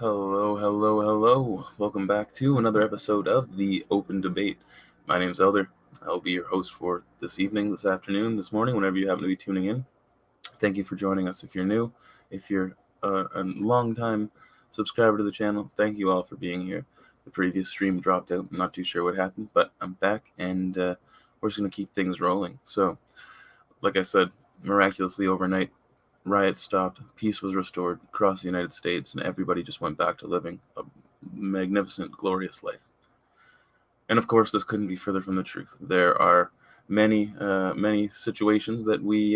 Hello, hello, hello. Welcome back to another episode of The Open Debate. My name's Elder. I'll be your host for this evening, this afternoon, this morning, whenever you happen to be tuning in. Thank you for joining us. If you're new, if you're a long-time subscriber to the channel, thank you all for being here. The previous stream dropped out. I'm not too sure what happened, but I'm back, and we're just going to keep things rolling. So, like I said, miraculously overnight, Riot stopped, peace was restored across the United States, and everybody just went back to living a magnificent, glorious life. And of course, this couldn't be further from the truth. There are many situations that we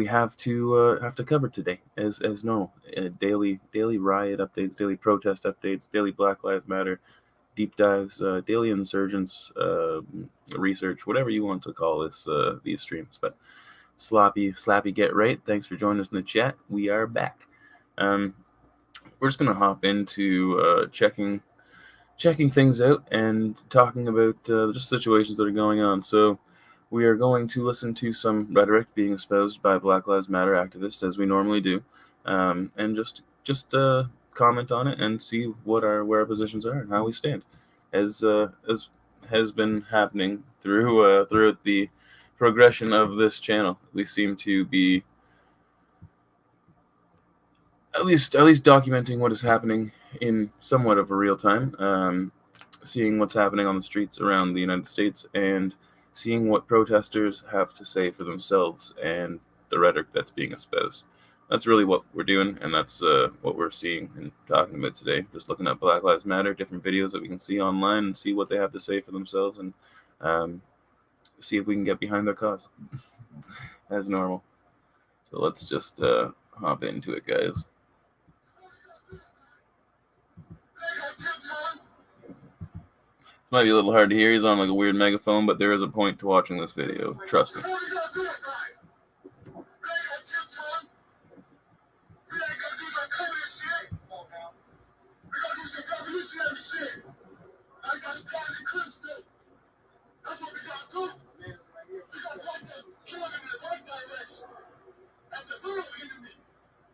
have to cover today, as normal. Daily riot updates, daily protest updates, daily Black Lives Matter deep dives, daily insurgents research, whatever you want to call this these streams, but. Slappy get right. Thanks for joining us in the chat. We are back. We're just gonna hop into checking things out and talking about just situations that are going on. So we are going to listen to some rhetoric being espoused by Black Lives Matter activists, as we normally do, and just comment on it and see where our positions are and how we stand, as has been happening throughout the progression of this channel. We seem to be at least documenting what is happening in somewhat of a real time, seeing what's happening on the streets around the United States, and seeing what protesters have to say for themselves and the rhetoric that's being espoused. That's really what we're doing, and that's what we're seeing and talking about today. Just looking at Black Lives Matter, different videos that we can see online, and see what they have to say for themselves, and see if we can get behind their cause, as normal. So let's just hop into it, guys. This might be a little hard to hear. He's on like a weird megaphone, but there is a point to watching this video. Trust me.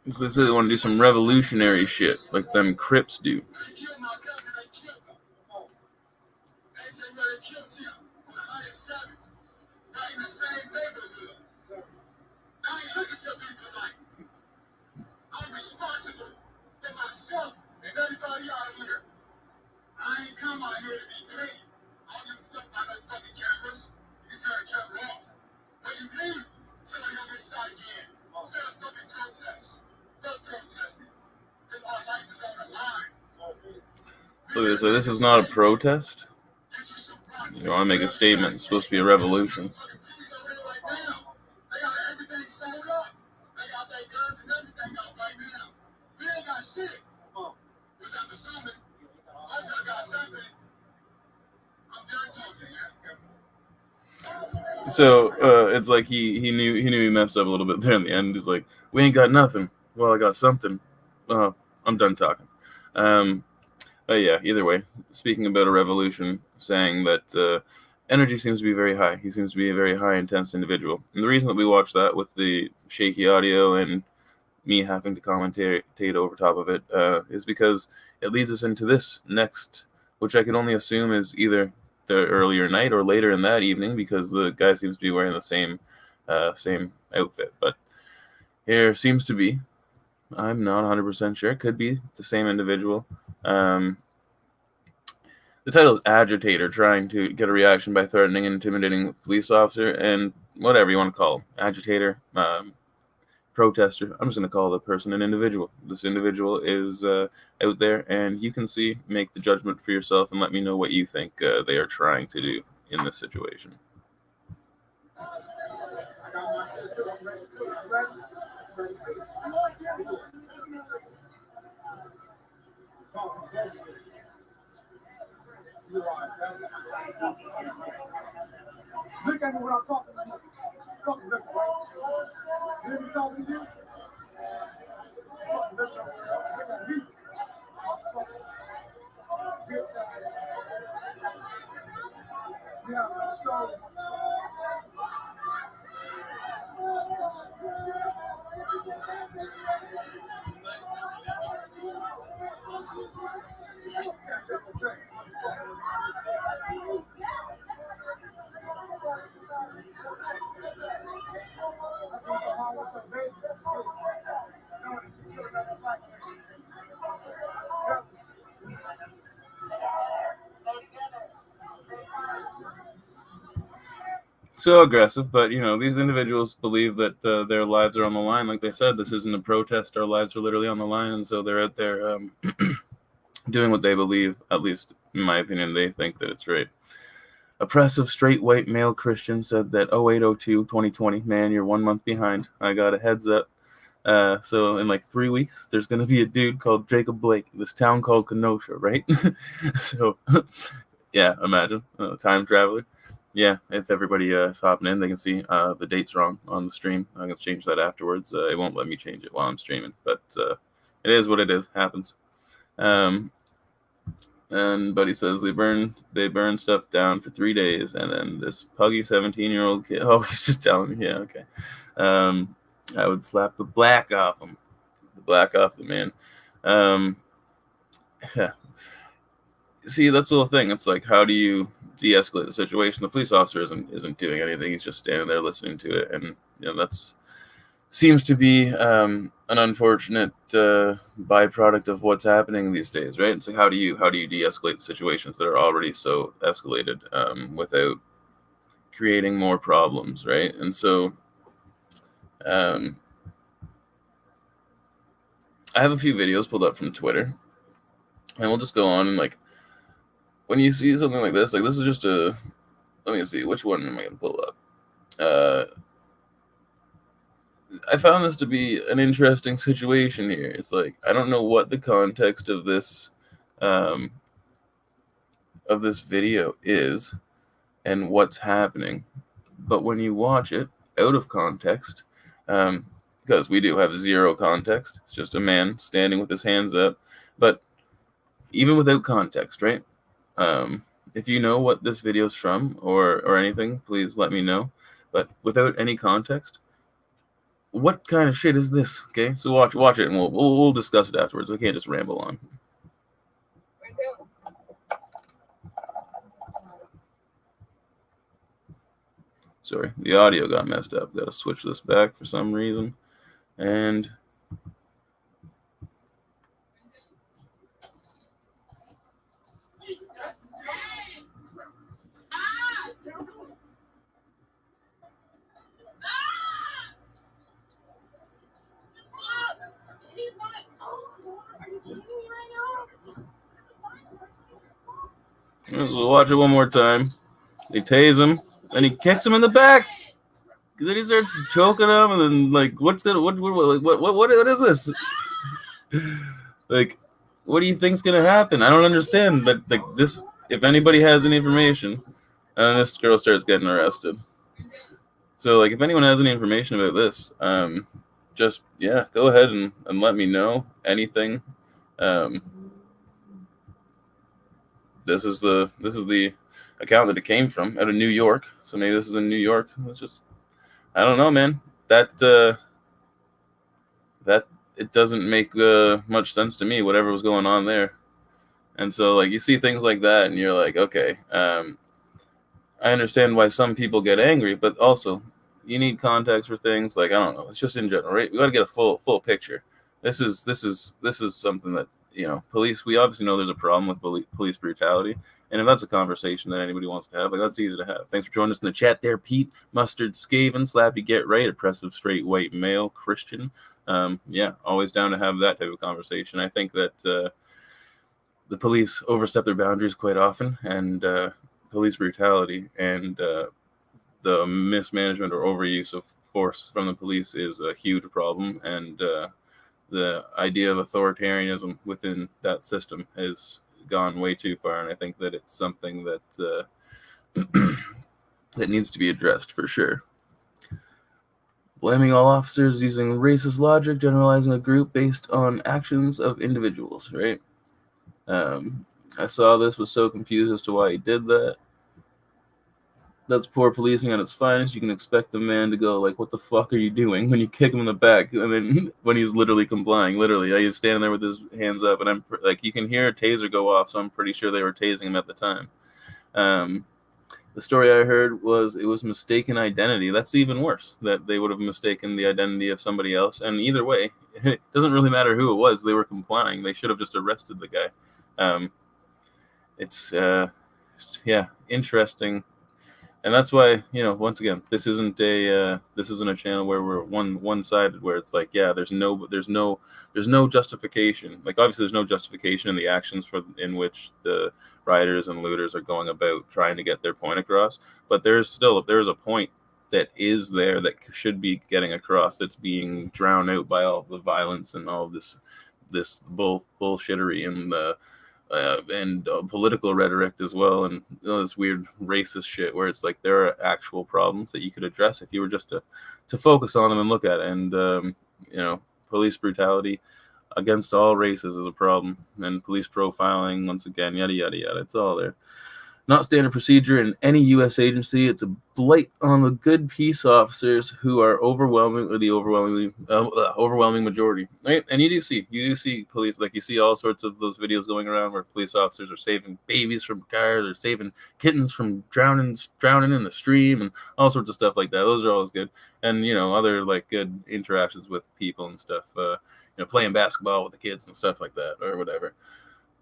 So they say they want to do some revolutionary shit, like them Crips do. I'm responsible for myself and everybody out here. I ain't come out here to be clean. I don't give a fuck about no fucking cameras. You turn the camera off. When you leave, somebody on this side again. Instead of fucking protest. Fuck protesting. Because our life is on the line. So this is not a protest? You want to make a statement. It's supposed to be a revolution. So it's like he knew he messed up a little bit there in the end. He's like, we ain't got nothing. Well, I got something. I'm done talking. But yeah, either way, speaking about a revolution, saying that energy seems to be very high. He seems to be a very high intense individual. And the reason that we watch that with the shaky audio and me having to commentate over top of it is because it leads us into this next, which I can only assume is either the earlier night or later in that evening, because the guy seems to be wearing the same outfit. But here seems to be, I'm not 100% sure, it could be the same individual. The title is Agitator, trying to get a reaction by threatening and intimidating a police officer, and whatever you want to call him, agitator, protester. I'm just going to call the person an individual. This individual is out there, and you can make the judgment for yourself, and let me know what you think they are trying to do in this situation. Look at me when I'm talking to you. Fucking look, right? You hear me talking to you? Fucking look at me. Yeah, so. so aggressive. But these individuals believe that their lives are on the line. Like they said, this isn't a protest. Our lives are literally on the line, and so they're out there doing what they believe. At least, in my opinion, they think that it's right. Oppressive straight white male Christian said that 08/02/2020, man, you're 1 month behind. I got a heads up. So in like 3 weeks, there's going to be a dude called Jacob Blake in this town called Kenosha, right? So, yeah, imagine time traveler. Yeah, if everybody is hopping in, they can see the date's wrong on the stream. I'm going to change that afterwards. It won't let me change it while I'm streaming, but it is what it is. Happens. And Buddy says they burn stuff down for 3 days, and then this puggy 17-year-old kid. Oh, he's just telling me. Yeah, okay. I would slap the black off him, the black off the man. Yeah. See, that's the whole thing. It's like, how do you de-escalate the situation? The police officer isn't doing anything. He's just standing there listening to it, and that's seems to be an unfortunate byproduct of what's happening these days, right? It's like, how do you de-escalate situations that are already so escalated without creating more problems, right? And so I have a few videos pulled up from Twitter, and we'll just go on. And like, when you see something like this is just let me see, which one am I going to pull up? I found this to be an interesting situation here. It's like, I don't know what the context of this video is and what's happening, but when you watch it out of context, because we do have zero context, it's just a man standing with his hands up. But even without context, right? If you know what this video is from or anything, please let me know. But without any context, what kind of shit is this? Okay, so watch it, and we'll discuss it afterwards. I can't just ramble on. Sorry, the audio got messed up. Got to switch this back for some reason, and so watch it one more time. They tase him, then he kicks him in the back. Then he starts choking him, and then like, what is this? Like, what do you think's gonna happen? I don't understand. But like this, if anybody has any information, and this girl starts getting arrested. So like, if anyone has any information about this, just go ahead and let me know anything. This is the account that it came from, out of New York. So maybe this is in New York. It's just, I don't know, man. That it doesn't make much sense to me, whatever was going on there. And so like, you see things like that, and you're like, okay, I understand why some people get angry, but also you need context for things. Like, I don't know, it's just in general, right? We got to get a full picture. This is something that, police, we obviously know there's a problem with police brutality. And if that's a conversation that anybody wants to have, like, that's easy to have. Thanks for joining us in the chat there, Pete. Mustard, Skaven, Slappy, Get Right, Oppressive, Straight, White, Male, Christian. Always down to have that type of conversation. I think that the police overstep their boundaries quite often, and police brutality and the mismanagement or overuse of force from the police is a huge problem. And the idea of authoritarianism within that system has gone way too far, and I think that it's something that that needs to be addressed for sure. Blaming all officers using racist logic, generalizing a group based on actions of individuals, right? I saw this, was so confused as to why he did that. That's poor policing at its finest. You can expect the man to go like, what the fuck are you doing, when you kick him in the back, and then when he's literally complying, he's standing there with his hands up, and I'm like, you can hear a taser go off, so I'm pretty sure they were tasing him at the time. The story I heard was it was mistaken identity. That's even worse, that they would have mistaken the identity of somebody else. And either way, it doesn't really matter who it was. They were complying. They should have just arrested the guy. It's interesting. And that's why, once again, this isn't a channel where we're one-sided, where it's like, yeah, there's no justification. Like, obviously there's no justification in the actions in which the rioters and looters are going about trying to get their point across, but if there's a point that is there that should be getting across, that's being drowned out by all the violence and all this bullshittery and political rhetoric as well, and this weird racist shit where it's like there are actual problems that you could address if you were just to focus on them and look at it. And police brutality against all races is a problem, and police profiling, once again, yada yada yada, it's all there. Not standard procedure in any U.S. agency. It's a blight on the good peace officers who are the overwhelming majority, right? And you do see police, like you see all sorts of those videos going around where police officers are saving babies from cars, or saving kittens from drowning in the stream, and all sorts of stuff like that. Those are always good, and other like good interactions with people and stuff. Playing basketball with the kids and stuff like that, or whatever.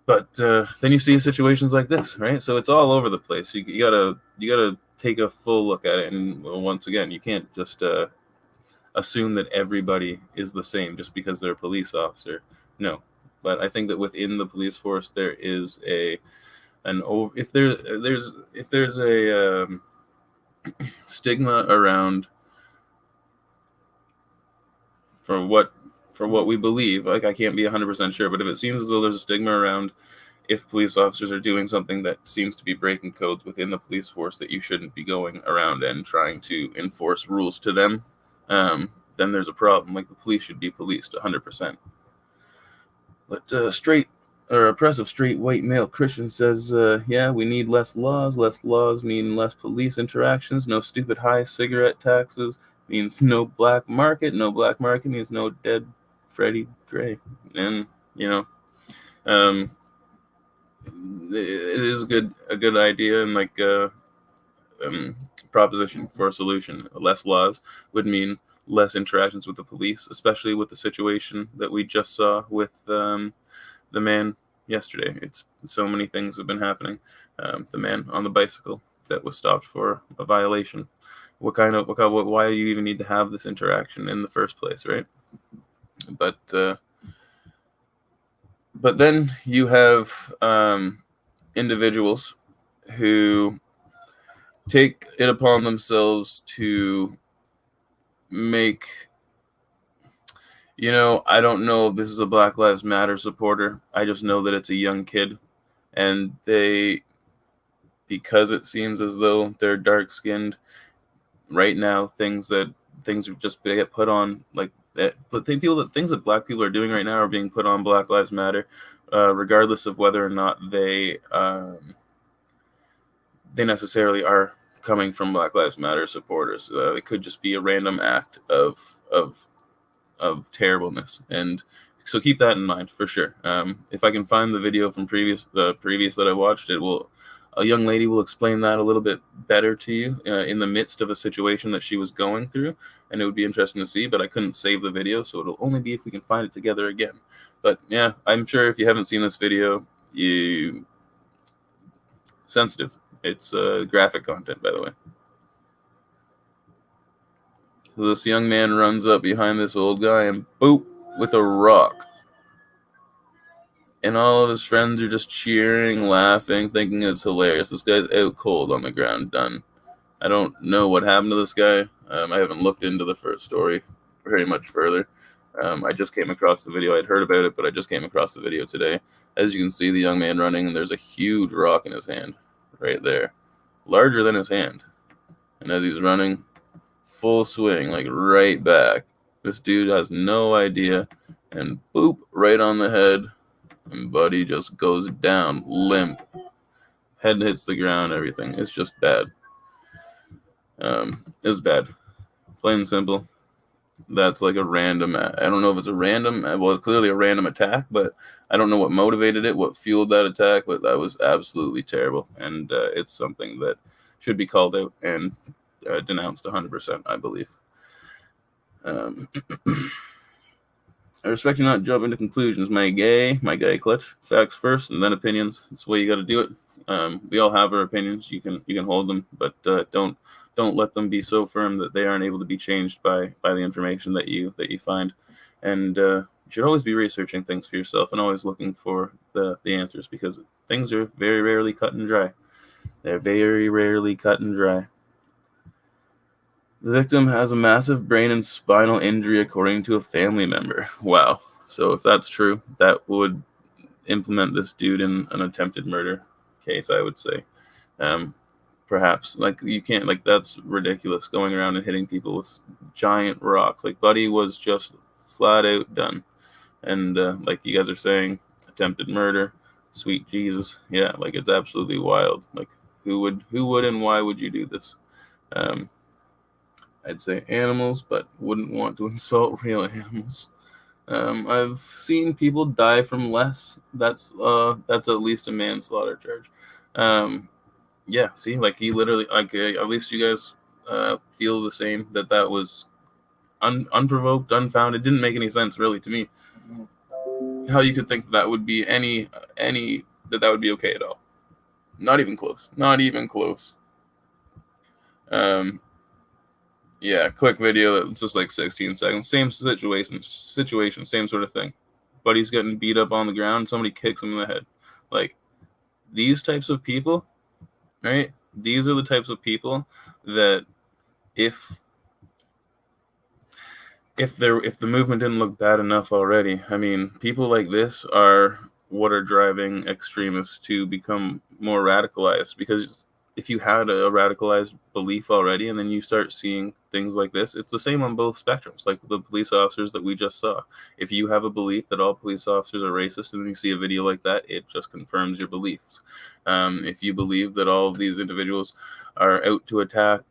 But then you see situations like this, right? So it's all over the place. You gotta take a full look at it, and once again, you can't just assume that everybody is the same just because they're a police officer. No, but I think that within the police force there is if there's a stigma around for what we believe. Like, I can't be 100% sure, but if it seems as though there's a stigma around if police officers are doing something that seems to be breaking codes within the police force, that you shouldn't be going around and trying to enforce rules to them, then there's a problem. Like, the police should be policed 100%. But straight or oppressive straight white male Christian says, yeah, we need less laws. Less laws mean less police interactions. No stupid high cigarette taxes means no black market. No black market means no dead Freddie Gray. And it is a good idea, and like proposition for a solution. Less laws would mean less interactions with the police, especially with the situation that we just saw with the man yesterday. It's so many things have been happening. The man on the bicycle that was stopped for a violation. Why do you even need to have this interaction in the first place, right? But then you have individuals who take it upon themselves to make, I don't know if this is a Black Lives Matter supporter. I just know that it's a young kid, and because it seems as though they're dark-skinned right now, things are just get put on, like, things that black people are doing right now are being put on Black Lives Matter, regardless of whether or not they necessarily are coming from Black Lives Matter supporters. It could just be a random act of terribleness, and so keep that in mind for sure. If I can find the video from previous that I watched, a young lady will explain that a little bit better to you in the midst of a situation that she was going through, and it would be interesting to see, but I couldn't save the video, so it'll only be if we can find it together again. But yeah, I'm sure if you haven't seen this video, sensitive. It's graphic content, by the way. So this young man runs up behind this old guy and boop, with a rock. And all of his friends are just cheering, laughing, thinking it's hilarious. This guy's out cold on the ground, done. I don't know what happened to this guy. I haven't looked into the first story very much further. I just came across the video. I'd heard about it, but I just came across the video today. As you can see, the young man running, and there's a huge rock in his hand right there. Larger than his hand. And as he's running, full swing, like right back. This dude has no idea, and boop, right on the head. And buddy just goes down, limp. Head hits the ground, everything. It's just bad. It's bad. Plain and simple. That's like a random, I don't know if it's a random, well, it's clearly a random attack, but I don't know what motivated it, what fueled that attack, but that was absolutely terrible. And it's something that should be called out and denounced 100%, I believe. I respect you not jumping to conclusions, my guy clutch. Facts first and then opinions. That's the way you got to do it. We all have our opinions. You can hold them, but don't let them be so firm that they aren't able to be changed by the information that you find. And you should always be researching things for yourself and always looking for the answers, because things are very rarely cut and dry. They're very rarely cut and dry. The victim has a massive brain and spinal injury, according to a family member. Wow. So if that's true, that would implement this dude in an attempted murder case, I would say. Perhaps. Like, you can't, like, that's ridiculous, going around and hitting people with giant rocks. Like, Buddy was just flat out done. And like you guys are saying, attempted murder, sweet Jesus. Yeah, like, it's absolutely wild. Like, who would and why would you do this? I'd say animals, but wouldn't want to insult real animals. I've seen people die from less. That's at least a manslaughter charge. Yeah, see, like, he literally, like, at least you guys feel the same, that was unprovoked, unfounded. Didn't make any sense really to me. How you could think that would be that would be okay at all? Not even close. Not even close. Yeah, quick video that's just like 16 seconds. Same situation, same sort of thing. Buddy's getting beat up on the ground. Somebody kicks him in the head. Like, these types of people, right? These are the types of people that if the movement didn't look bad enough already, I mean, people like this are what are driving extremists to become more radicalized. Because if you had a radicalized belief already and then you start seeing things like this, it's the same on both spectrums. Like the police officers that we just saw. If you have a belief that all police officers are racist and you see a video like that, it just confirms your beliefs. If you believe that all of these individuals are out to attack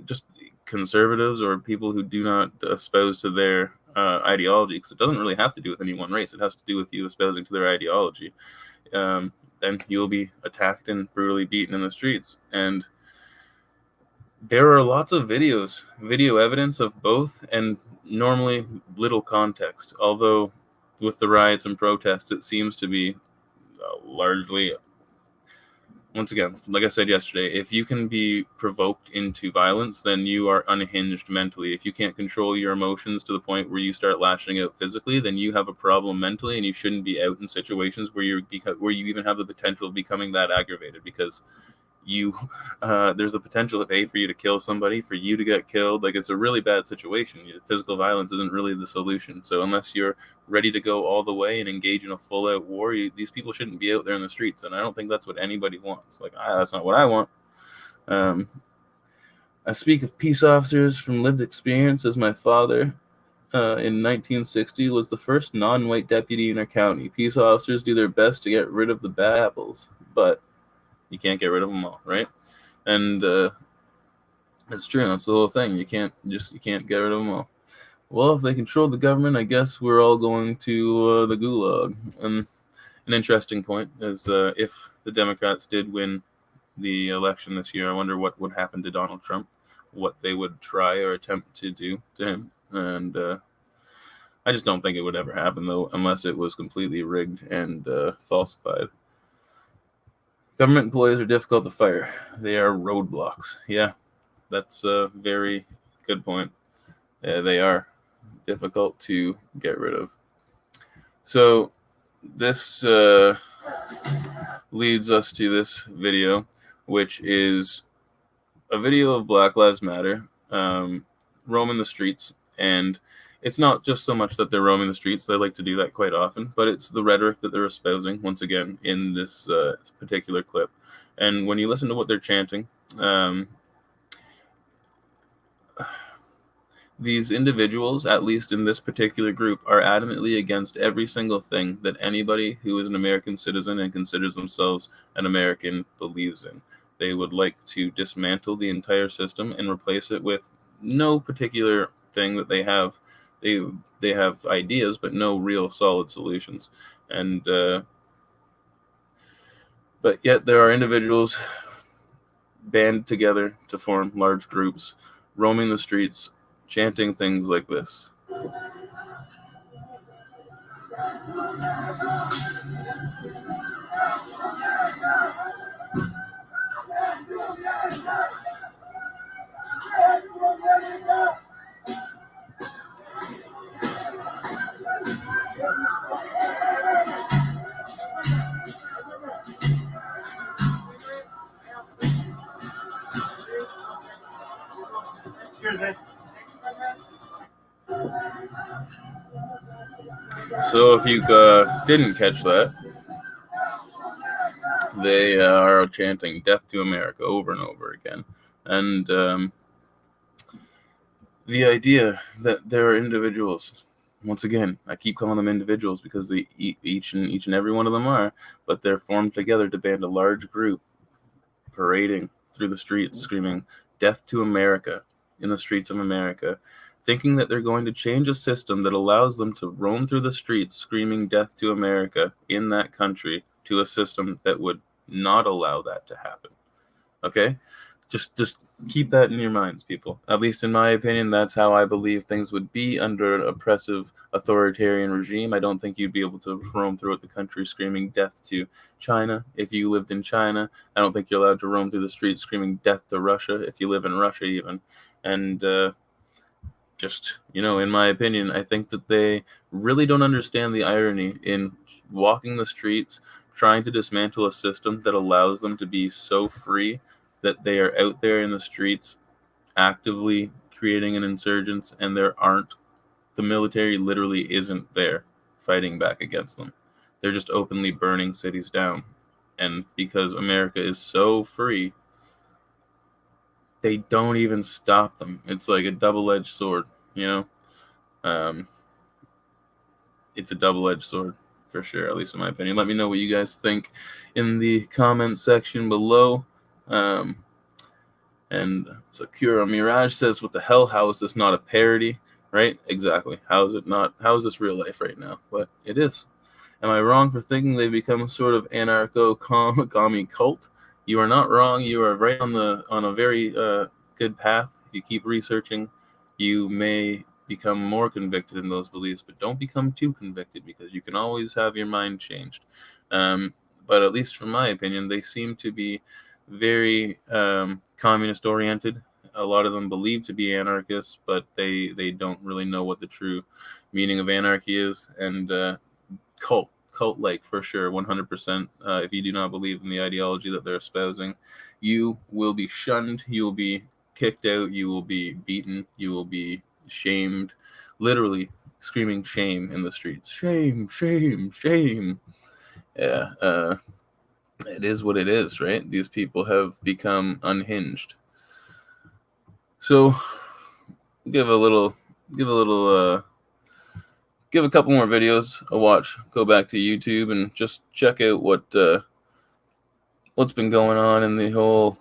just conservatives or people who do not espouse to their ideology, because it doesn't really have to do with any one race. It has to do with you espousing to their ideology. Then you'll be attacked and brutally beaten in the streets. And there are lots of video evidence of both, and normally little context. Although with the riots and protests, it seems to be largely, once again, like I said yesterday, if you can be provoked into violence, then you are unhinged mentally. If you can't control your emotions to the point where you start lashing out physically, then you have a problem mentally, and you shouldn't be out in situations where you even have the potential of becoming that aggravated, because there's a potential for you to kill somebody, for you to get killed. Like, it's a really bad situation. Physical violence isn't really the solution. So unless you're ready to go all the way and engage in a full-out war, these people shouldn't be out there in the streets. And I don't think that's what anybody wants. Like, that's not what I want. I speak of peace officers from lived experience, as my father in 1960 was the first non-white deputy in our county. Peace officers do their best to get rid of the bad apples, but you can't get rid of them all, right? And it's true. That's the whole thing. You can't get rid of them all. Well, if they control the government, I guess we're all going to the gulag. And an interesting point is if the Democrats did win the election this year, I wonder what would happen to Donald Trump, what they would try or attempt to do to him. And I just don't think it would ever happen, though, unless it was completely rigged and falsified. Government employees are difficult to fire. They are roadblocks. Yeah, that's a very good point. They are difficult to get rid of. So this leads us to this video, which is a video of Black Lives Matter roaming the streets. And it's not just so much that they're roaming the streets. They like to do that quite often, but it's the rhetoric that they're espousing, once again, in this particular clip. And when you listen to what they're chanting, these individuals, at least in this particular group, are adamantly against every single thing that anybody who is an American citizen and considers themselves an American believes in. They would like to dismantle the entire system and replace it with no particular thing that they have. They have ideas, but no real solid solutions. And but yet there are individuals band together to form large groups, roaming the streets, chanting things like this. So if you didn't catch that, they are chanting "Death to America" over and over again, and the idea that there are individuals. Once again, I keep calling them individuals because they each and every one of them are, but they're formed together to band a large group, parading through the streets, screaming "Death to America" in the streets of America, thinking that they're going to change a system that allows them to roam through the streets screaming "Death to America" in that country to a system that would not allow that to happen. Okay? Just keep that in your minds, people. At least in my opinion, that's how I believe things would be under an oppressive authoritarian regime. I don't think you'd be able to roam throughout the country screaming death to China if you lived in China. I don't think you're allowed to roam through the streets screaming death to Russia if you live in Russia even. And in my opinion, I think that they really don't understand the irony in walking the streets, trying to dismantle a system that allows them to be so free that they are out there in the streets actively creating an insurgence, and the military literally isn't there fighting back against them. They're just openly burning cities down. And because America is so free, they don't even stop them. It's like a double-edged sword, It's a double-edged sword for sure, at least in my opinion. Let me know what you guys think in the comment section below. And Sakura Mirage says, "What the hell? How is this not a parody?" Right? Exactly. How is it not? How is this real life right now? But it is. Am I wrong for thinking they become a sort of anarcho-commie cult? You are not wrong. You are right on a very good path. If you keep researching, you may become more convicted in those beliefs, but don't become too convicted because you can always have your mind changed. But at least from my opinion, they seem to be very communist oriented. A lot of them believe to be anarchists, but they don't really know what the true meaning of anarchy is. And cult like for sure, 100%. If you do not believe in the ideology that they're espousing, you will be shunned, you will be kicked out, you will be beaten, you will be shamed, literally screaming shame in the streets. Shame, shame, shame. Yeah, it is what it is, right? These people have become unhinged. So give a couple more videos a watch. Go back to YouTube and just check out what's been going on in the whole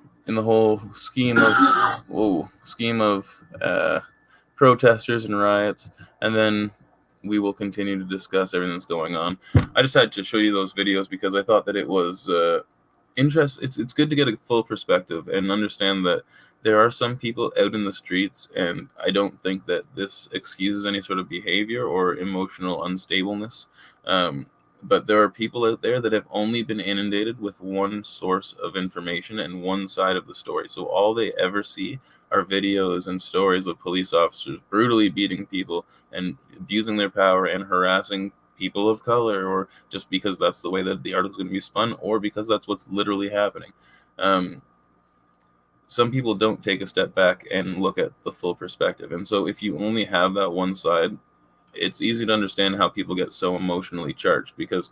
scheme of protesters and riots, and then we will continue to discuss everything that's going on. I just had to show you those videos because I thought that it was it's good to get a full perspective and understand that there are some people out in the streets, and I don't think that this excuses any sort of behavior or emotional unstableness. But there are people out there that have only been inundated with one source of information and one side of the story. So all they ever see are videos and stories of police officers brutally beating people and abusing their power and harassing people of color, or just because that's the way that the article is going to be spun, or because that's what's literally happening. Some people don't take a step back and look at the full perspective. And so if you only have that one side, it's easy to understand how people get so emotionally charged, because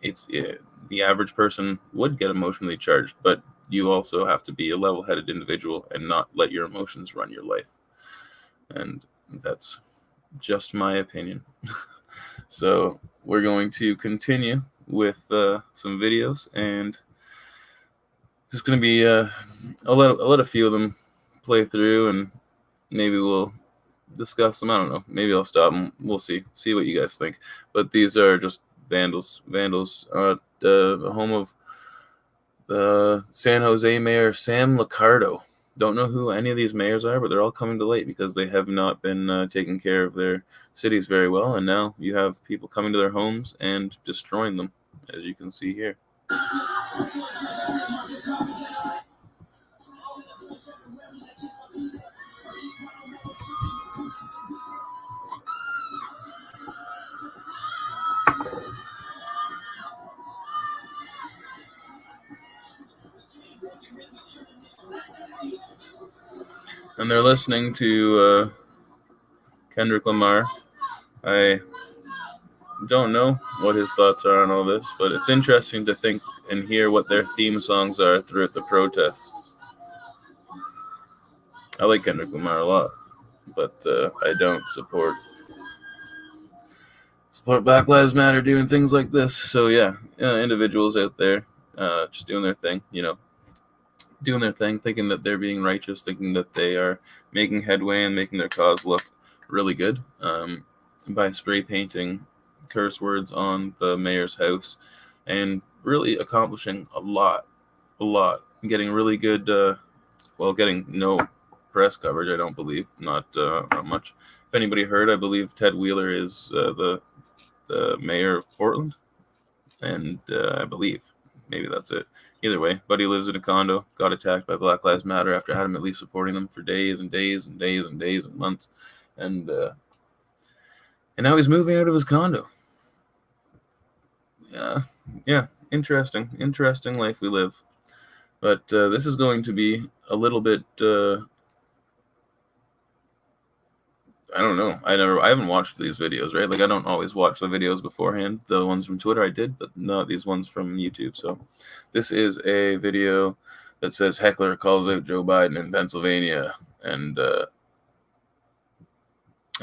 the average person would get emotionally charged, but you also have to be a level-headed individual and not let your emotions run your life. And that's just my opinion. So we're going to continue with some videos, and there's going to be I'll let a few of them play through, and maybe we'll discuss them. I don't know. Maybe I'll stop and we'll see what you guys think. But these are just vandals. The home of the San Jose Mayor Sam Liccardo. Don't know who any of these mayors are, but they're all coming to light because they have not been taking care of their cities very well, and now you have people coming to their homes and destroying them, as you can see here. And they're listening to Kendrick Lamar. I don't know what his thoughts are on all this, but it's interesting to think and hear what their theme songs are throughout the protests. I like Kendrick Lamar a lot, but I don't support Black Lives Matter doing things like this. So yeah, individuals out there just doing their thing, doing their thing, thinking that they're being righteous, thinking that they are making headway and making their cause look really good by spray painting curse words on the mayor's house and really accomplishing a lot, getting really good, getting no press coverage, I don't believe, not much. If anybody heard, I believe Ted Wheeler is the mayor of Portland, and I believe maybe that's it. Either way, Buddy lives in a condo, got attacked by Black Lives Matter after adamantly supporting them for days and days and days and days and months, and now he's moving out of his condo. Yeah, interesting life we live. But this is going to be a little bit. I don't know. I haven't watched these videos, right? Like I don't always watch the videos beforehand. The ones from Twitter I did, but not these ones from YouTube. So this is a video that says heckler calls out Joe Biden in Pennsylvania, and I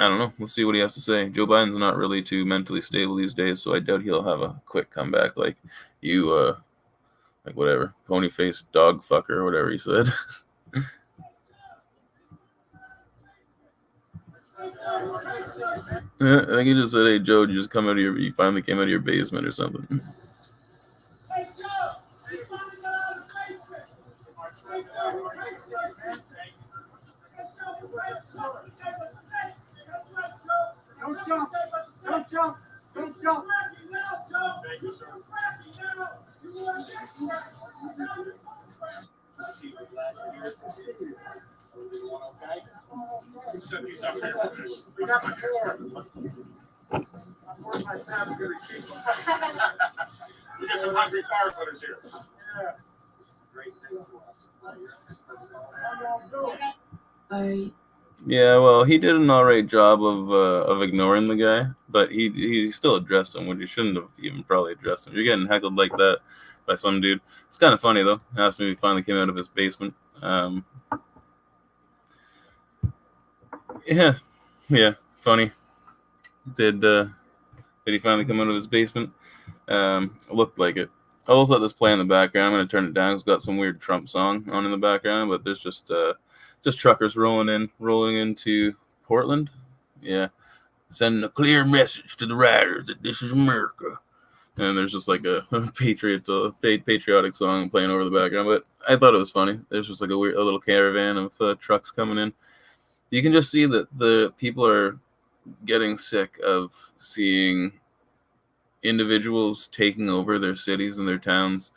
don't know. We'll see what he has to say. Joe Biden's not really too mentally stable these days, so I doubt he'll have a quick comeback like you, like whatever, pony-faced dog fucker or whatever he said. I think he just said, "Hey Joe, you finally came out of your basement or something." Hey Joe, you finally got out of the basement. Don't jump! Don't jump! Don't jump! We got the floor. My snap's gonna keep. We got some hungry firefighters here. Yeah. Great thing to us. Yeah, well, he did an alright job of ignoring the guy, but he still addressed him, which he shouldn't have even probably addressed him. You're getting heckled like that by some dude. It's kind of funny though. Asked me if he finally came out of his basement. Yeah, funny. Did he finally come out of his basement? Looked like it. I'll also let this play in the background. I'm gonna turn it down. It's got some weird Trump song on in the background, but there's just truckers rolling into Portland. Yeah, sending a clear message to the riders that this is America. And there's just like a patriotic song playing over the background. But I thought it was funny. There's just like a little caravan of trucks coming in. You can just see that the people are getting sick of seeing individuals taking over their cities and their towns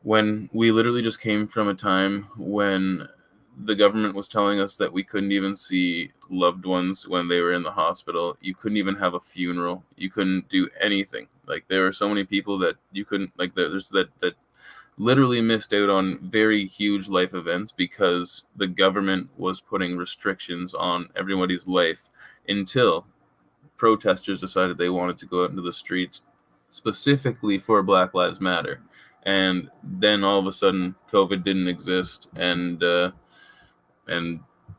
when we literally just came from a time when the government was telling us that we couldn't even see loved ones when they were in the hospital. You couldn't even have a funeral. You couldn't do anything. Like there were so many people that you couldn't, like there's that literally missed out on very huge life events because the government was putting restrictions on everybody's life until protesters decided they wanted to go out into the streets specifically for Black Lives Matter. And then all of a sudden COVID didn't exist and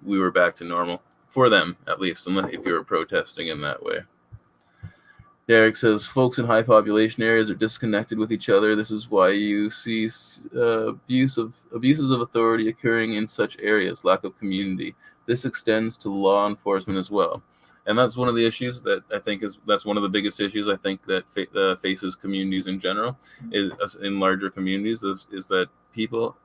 we were back to normal for them, at least, unless if you were protesting in that way. Derek says, folks in high population areas are disconnected with each other. This is why you see abuses of authority occurring in such areas, lack of community. This extends to law enforcement as well. And that's one of the issues that I think that's one of the biggest issues I think that faces communities in general, is in larger communities, is that people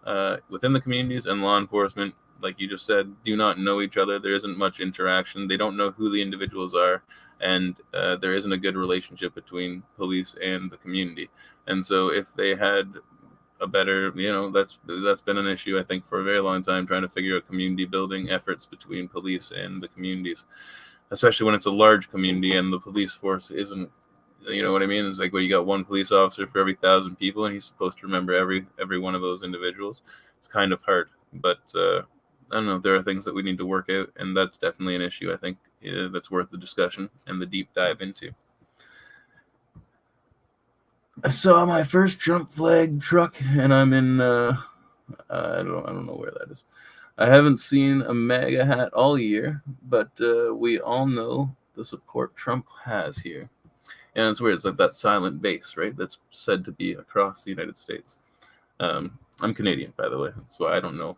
within the communities and law enforcement, like you just said, do not know each other. There isn't much interaction. They don't know who the individuals are, and there isn't a good relationship between police and the community. And so if they had a better, that's been an issue, I think, for a very long time, trying to figure out community building efforts between police and the communities, especially when it's a large community and the police force isn't, you know what I mean? It's like, well, you got one police officer for every 1,000 people, and he's supposed to remember every one of those individuals. It's kind of hard, but I don't know. There are things that we need to work out, and that's definitely an issue, I think, that's worth the discussion and the deep dive into. I saw my first Trump flag truck, and I'm in. I don't know where that is. I haven't seen a MAGA hat all year, but we all know the support Trump has here, and it's weird. It's like that silent base, right? That's said to be across the United States. I'm Canadian, by the way, so I don't know.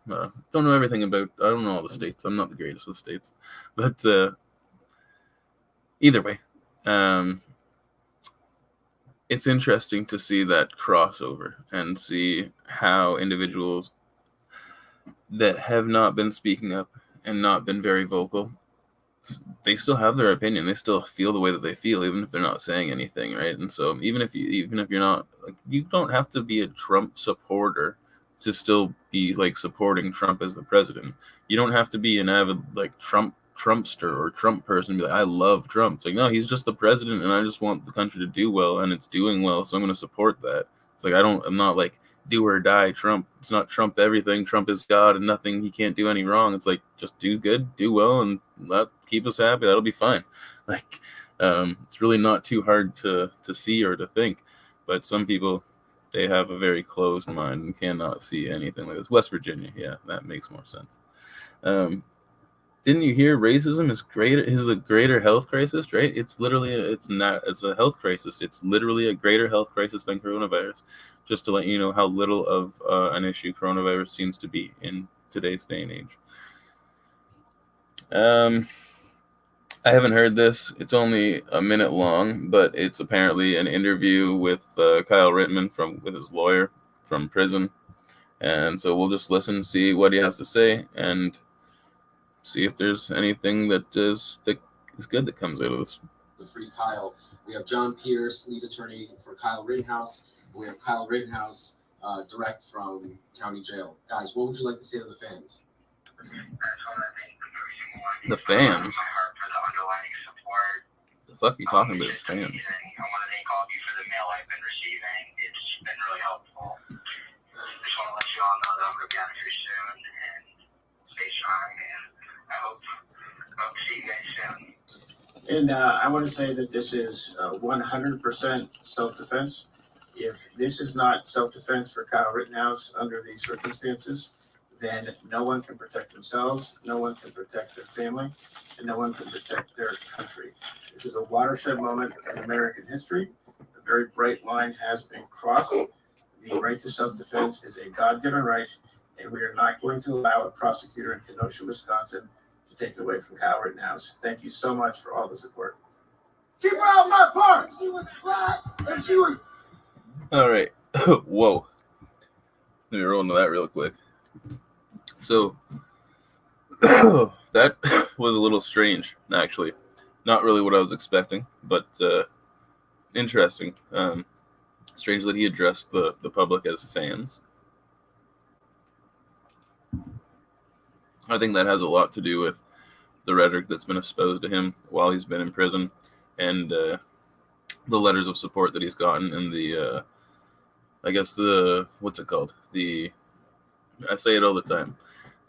Don't know everything about. I don't know all the states. I'm not the greatest with states, but either way. It's interesting to see that crossover and see how individuals that have not been speaking up and not been very vocal, they still have their opinion. They still feel the way that they feel, even if they're not saying anything, right? And so even if you're not, like, you don't have to be a Trump supporter to still be like supporting Trump as the president. You don't have to be an avid like Trumpster or Trump person and be like, I love Trump. It's like, no, he's just the president, and I just want the country to do well, and it's doing well, so I'm going to support that. It's like, I'm not like do or die Trump. It's not Trump everything. Trump is God and nothing. He can't do any wrong. It's like, just do good, do well, and keep us happy. That'll be fine. Like, it's really not too hard to see or to think, but some people, they have a very closed mind and cannot see anything like this. West Virginia, yeah, that makes more sense. Didn't you hear racism is the greater health crisis, right? It's literally it's a health crisis. It's literally a greater health crisis than coronavirus. Just to let you know how little of an issue coronavirus seems to be in today's day and age. I haven't heard this. It's only a minute long, but it's apparently an interview with Kyle Rittenman with his lawyer from prison, and so we'll just listen, see what he has to say, and see if there's anything that is good that comes out of this. The free Kyle. We have John Pierce, lead attorney for Kyle Rittenhouse. We have Kyle Rittenhouse, direct from county jail. Guys, what would you like to say to the fans? The fans? The fuck are you talking about, fans? I want to thank all of you for the mail I've been receiving. It's been really helpful. Just want to let you all know that I'm going to be out here soon, and stay strong, man. I hope to see you guys soon. And I want to say that this is 100% self-defense. If this is not self-defense for Kyle Rittenhouse under these circumstances, then no one can protect themselves, no one can protect their family, and no one can protect their country. This is a watershed moment in American history. A very bright line has been crossed. The right to self-defense is a God-given right, and we are not going to allow a prosecutor in Kenosha, Wisconsin, to take it away from Kyle Rittenhouse. Thank you so much for all the support. Keep her out my park! She was black, and she was... All right. Whoa. Let me roll into that real quick. So, that was a little strange, actually. Not really what I was expecting, but interesting. Strange that he addressed the public as fans. I think that has a lot to do with the rhetoric that's been exposed to him while he's been in prison, and the letters of support that he's gotten, and the I guess what's it called? I say it all the time.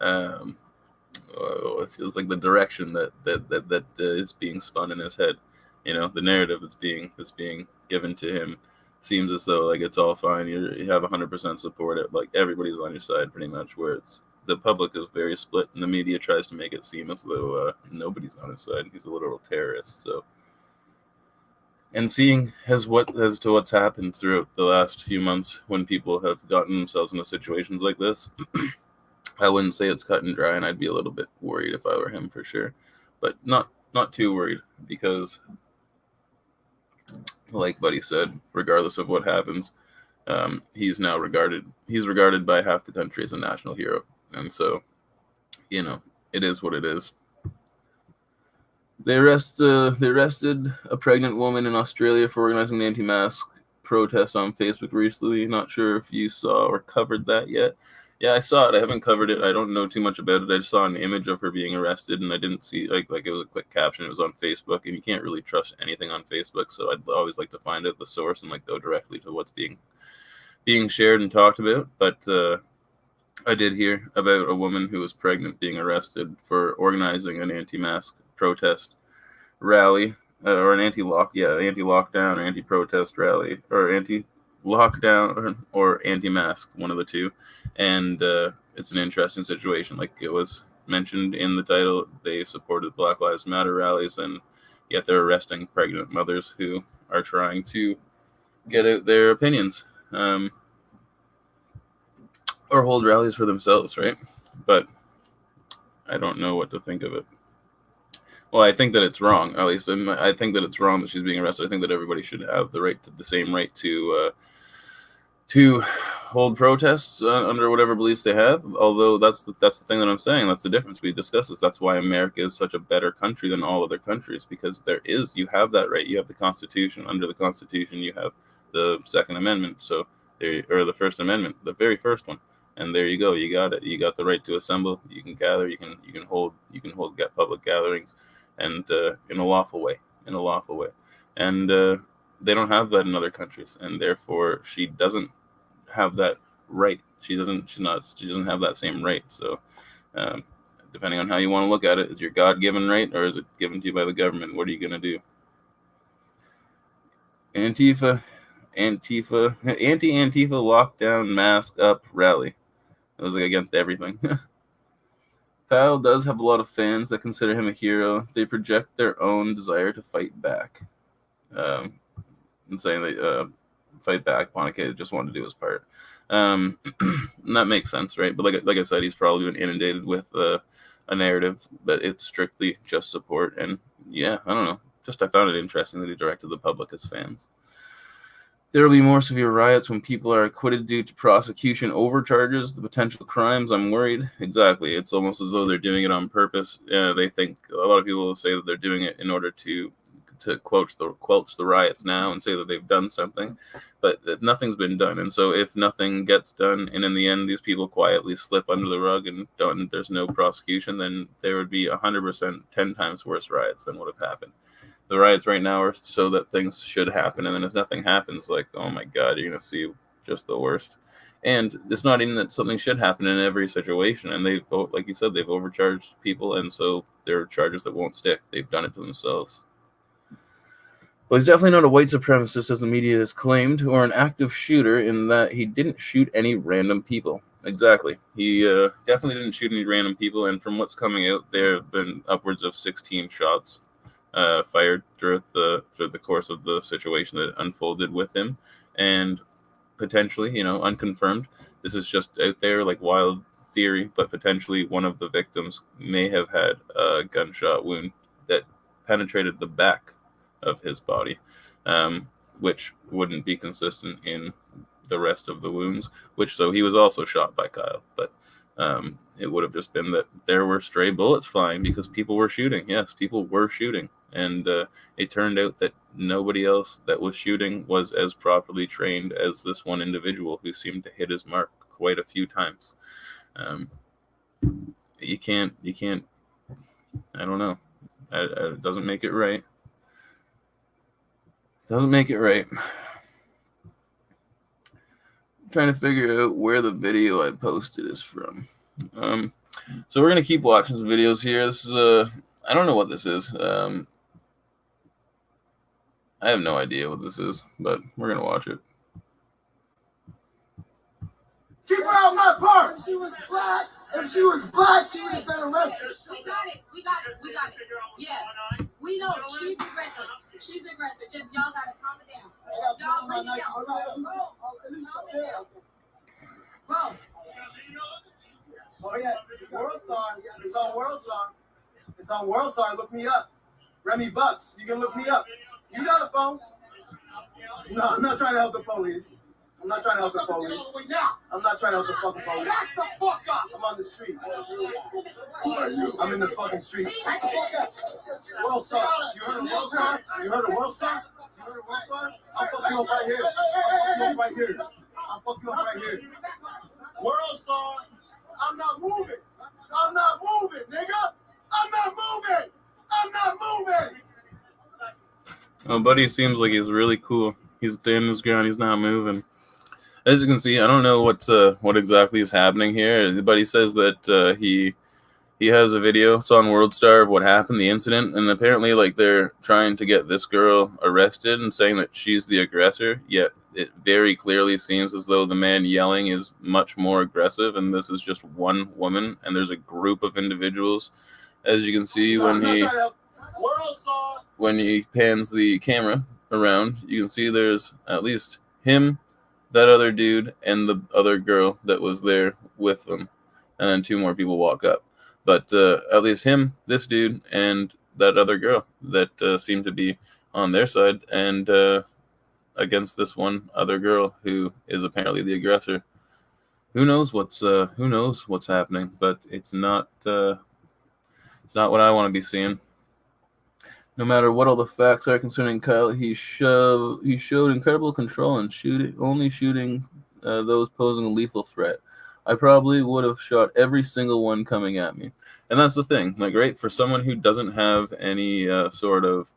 It feels like the direction that is being spun in his head. You know, the narrative that's being given to him seems as though like it's all fine. You have 100% support. Like everybody's on your side pretty much. Where the public is very split, and the media tries to make it seem as though nobody's on his side. He's a literal terrorist. So. And seeing as to what's happened throughout the last few months when people have gotten themselves into situations like this, I wouldn't say it's cut and dry, and I'd be a little bit worried if I were him for sure. But not too worried, because like Buddy said, regardless of what happens, he's regarded by half the country as a national hero. And so, it is what it is. They arrested a pregnant woman in Australia for organizing an anti-mask protest on Facebook recently. Not sure if you saw or covered that yet. Yeah, I saw it. I haven't covered it. I don't know too much about it. I just saw an image of her being arrested, and I didn't see like it was a quick caption. It was on Facebook, and you can't really trust anything on Facebook. So I'd always like to find out the source and go directly to what's being shared and talked about. But I did hear about a woman who was pregnant being arrested for organizing an anti-mask protest rally, or an anti-lockdown or anti-protest rally, or anti-lockdown or anti-mask, one of the two. And it's an interesting situation. Like it was mentioned in the title, they supported Black Lives Matter rallies, and yet they're arresting pregnant mothers who are trying to get out their opinions. Or hold rallies for themselves, right? But I don't know what to think of it. Well, I think that it's wrong. At least I think that it's wrong that she's being arrested. I think that everybody should have the same right to hold protests under whatever beliefs they have. Although that's the thing that I'm saying. That's the difference. We discussed this. That's why America is such a better country than all other countries, because you have that right. You have the Constitution. Under the Constitution, you have the Second Amendment. So or the First Amendment, the very first one. And there you go. You got it. You got the right to assemble. You can gather. You can hold public gatherings, and in a lawful way. And they don't have that in other countries, and therefore she doesn't have that right. She doesn't have that same right. So, depending on how you want to look at it, is your God-given right, or is it given to you by the government? What are you gonna do? Anti-Antifa lockdown mask up rally. It was against everything. Kyle does have a lot of fans that consider him a hero. They project their own desire to fight back. And saying they fight back. Monica just wanted to do his part. And that makes sense, right? But like I said, he's probably been inundated with a narrative that it's strictly just support. And yeah, I don't know. I found it interesting that he directed the public as fans. There will be more severe riots when people are acquitted due to prosecution overcharges, the potential crimes. I'm worried. Exactly. It's almost as though they're doing it on purpose. They think, a lot of people will say that they're doing it in order to quench the riots now and say that they've done something, but nothing's been done. And so if nothing gets done, and in the end these people quietly slip under the rug and there's no prosecution, then there would be 100%, 10 times worse riots than would have happened. The riots right now are so that things should happen, and then if nothing happens, oh my God, you're gonna see just the worst. And it's not even that something should happen in every situation, and like you said, they've overcharged people, and so there are charges that won't stick. They've done it to themselves. Well, he's definitely not a white supremacist, as the media has claimed, or an active shooter, in that he didn't shoot any random people. Exactly. He definitely didn't shoot any random people, and from what's coming out, there have been upwards of 16 shots fired throughout the course of the situation that unfolded with him, and potentially, unconfirmed. This is just out there, wild theory, but potentially one of the victims may have had a gunshot wound that penetrated the back of his body, which wouldn't be consistent in the rest of the wounds. So he was also shot by Kyle, but it would have just been that there were stray bullets flying because people were shooting. Yes, people were shooting. And it turned out that nobody else that was shooting was as properly trained as this one individual who seemed to hit his mark quite a few times. You can't, I don't know. It doesn't make it right. Doesn't make it right. I'm trying to figure out where the video I posted is from. So we're going to keep watching some videos here. This is I don't know what this is. I have no idea what this is, but we're going to watch it. Keep her out my park! If she was black, she would have been arrested. We got it. Yeah. We know she's aggressive. Just y'all gotta calm it down. Y'all bring it down. Bro. Oh yeah, World Song. It's on World Song. It's on World Song. Look me up. Remy Bucks. You can look me up. You got a phone? No, I'm not trying to help the police. I'm not trying to help the police. I'm not trying to help the fucking police. Back the fuck up! I'm on the street. Who are you? I'm in the fucking street. World star. You heard of world star? You heard of world star? You heard of world star? I'll fuck you up right here. I'll fuck you up right here. World star. I'm not moving. I'm not moving, nigga. I'm not moving. I'm not moving. Oh, buddy seems like he's really cool. He's standing his ground. He's not moving. As you can see, I don't know what exactly is happening here, but he says that he has a video. It's on WorldStar of what happened, the incident, and apparently, like, they're trying to get this girl arrested and saying that she's the aggressor. Yet it very clearly seems as though the man yelling is much more aggressive, and this is just one woman, and there's a group of individuals. As you can see, when he pans the camera around, you can see there's at least him, that other dude, and the other girl that was there with them, and then two more people walk up. But at least him, this dude, and that other girl that seemed to be on their side, and against this one other girl who is apparently the aggressor. Who knows what's happening? But it's not what I want to be seeing. No matter what all the facts are concerning Kyle, he showed incredible control in only shooting those posing a lethal threat. I probably would have shot every single one coming at me. And that's the thing, like, right, for someone who doesn't have any sort of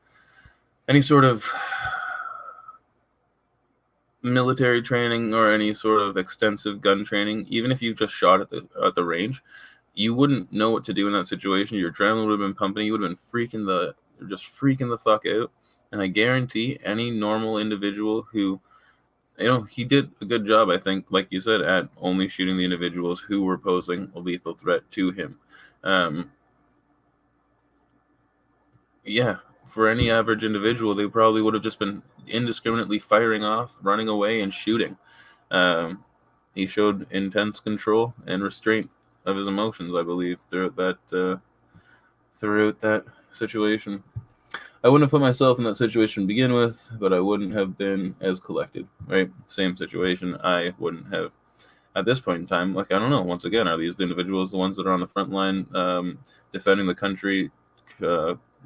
military training or any sort of extensive gun training, even if you just shot at the range, you wouldn't know what to do in that situation. Your adrenaline would have been pumping. You would have been freaking the fuck out. And I guarantee any normal individual who, he did a good job, I think, like you said, at only shooting the individuals who were posing a lethal threat to him. For any average individual, they probably would have just been indiscriminately firing off, running away, and shooting. He showed intense control and restraint of his emotions, I believe, throughout that situation. I wouldn't have put myself in that situation to begin with, but I wouldn't have been as collected, right? Same situation. I wouldn't have, at this point in time, like, I don't know, once again, are these individuals the ones that are on the front line defending the country,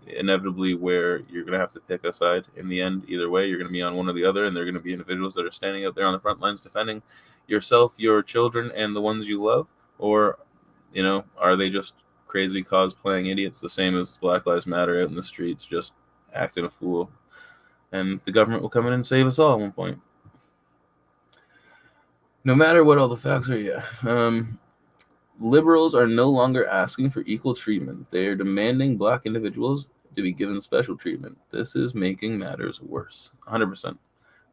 inevitably where you're going to have to pick a side in the end? Either way, you're going to be on one or the other, and they're going to be individuals that are standing out there on the front lines defending yourself, your children, and the ones you love? Or, are they just crazy cosplaying idiots, the same as Black Lives Matter out in the streets, just acting a fool, and the government will come in and save us all at one point? No matter what all the facts are, liberals are no longer asking for equal treatment. They are demanding black individuals to be given special treatment. This is making matters worse. 100%.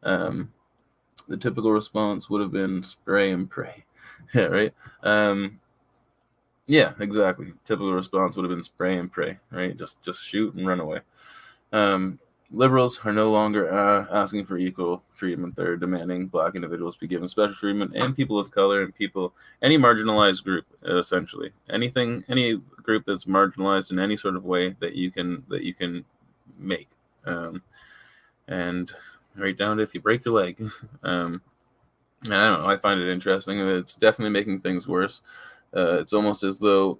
The typical response would have been spray and pray. Yeah, right? Yeah, exactly. Typical response would have been spray and pray, right? Just shoot and run away. Liberals are no longer asking for equal treatment. They're demanding black individuals be given special treatment, and people of color, and any marginalized group, essentially. Any group that's marginalized in any sort of way that you can make. And right down to if you break your leg. I don't know. I find it interesting. It's definitely making things worse. It's almost as though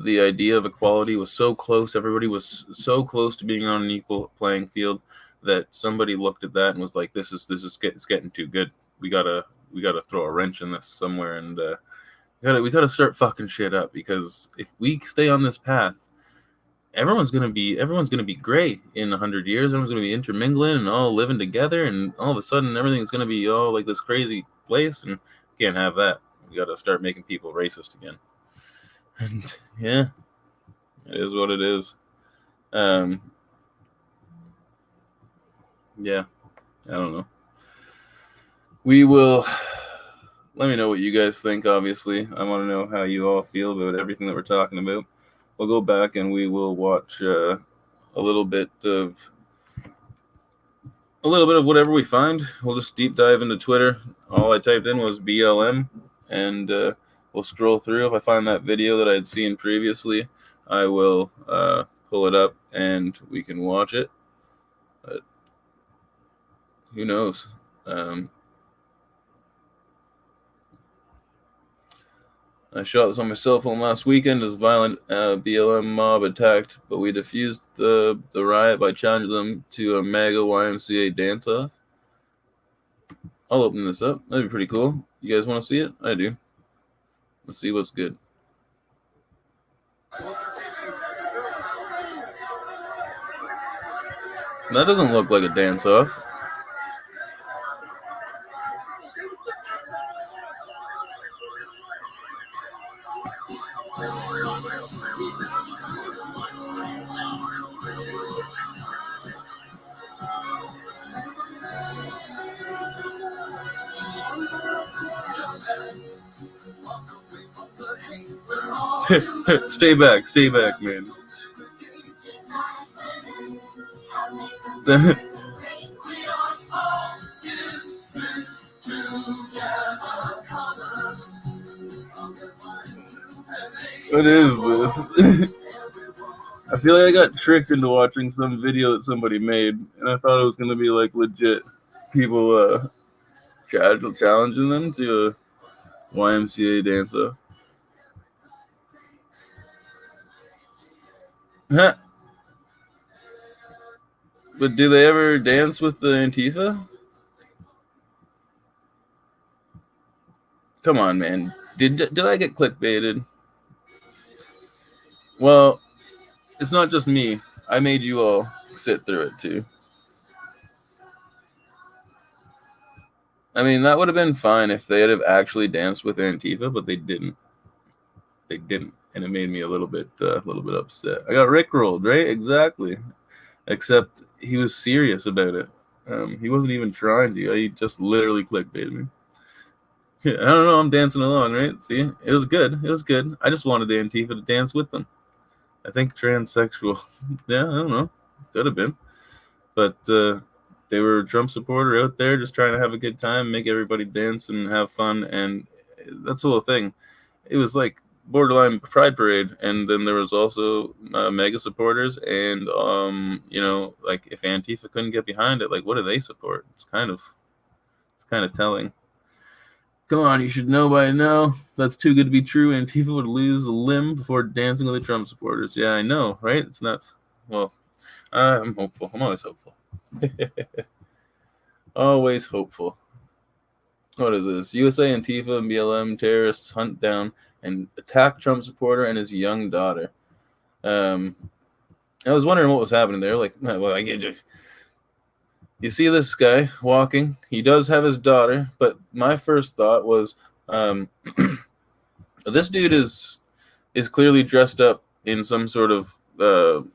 the idea of equality was so close. Everybody was so close to being on an equal playing field that somebody looked at that and was like, "This is it's getting too good. We gotta throw a wrench in this somewhere, and we gotta start fucking shit up, because if we stay on this path, everyone's gonna be gray in 100 years. Everyone's gonna be intermingling and all living together, and all of a sudden everything's gonna be all like this crazy place, and we can't have that. We gotta start making people racist again." And yeah, it is what it is. Yeah, I don't know. We will. Let me know what you guys think, obviously. I want to know how you all feel about everything that we're talking about. We'll go back and we will watch a little bit of whatever we find. We'll just deep dive into Twitter. All I typed in was BLM, and we'll scroll through. If I find that video that I had seen previously, I will pull it up and we can watch it. But who knows? I shot this on my cell phone last weekend as a violent BLM mob attacked, but we defused the riot by challenging them to a mega YMCA dance-off. I'll open this up. That'd be pretty cool. You guys want to see it? I do. Let's see what's good. That doesn't look like a dance-off. Stay back, man. What is this? I feel like I got tricked into watching some video that somebody made, and I thought it was going to be like legit people challenging them to a YMCA dance-off. Huh. But do they ever dance with the Antifa? Come on, man. Did I get clickbaited? Well, it's not just me. I made you all sit through it too. I mean, that would have been fine if they had have actually danced with Antifa, but they didn't. They didn't, and it made me a little bit upset. I got rickrolled, right? Exactly. Except he was serious about it. He wasn't even trying to. He just literally clickbaited me. I don't know. I'm dancing along, right? See, it was good. It was good. I just wanted the Antifa to dance with them. I think transsexual. Yeah, I don't know. Could have been. But they were a Trump supporter out there just trying to have a good time, make everybody dance and have fun. And that's the whole thing. It was like borderline pride parade. And then there was also mega supporters. And, like if Antifa couldn't get behind it, like what do they support? It's kind of telling. Come on, you should know by now. That's too good to be true. Antifa would lose a limb before dancing with the Trump supporters. Yeah, I know, right? It's nuts. Well, I'm hopeful. I'm always hopeful. Always hopeful. What is this? USA Antifa and BLM terrorists hunt down and attack Trump supporter and his young daughter. I was wondering what was happening there. Like, well, I get you. You see this guy walking. He does have his daughter, but my first thought was, this dude is clearly dressed up in some sort of what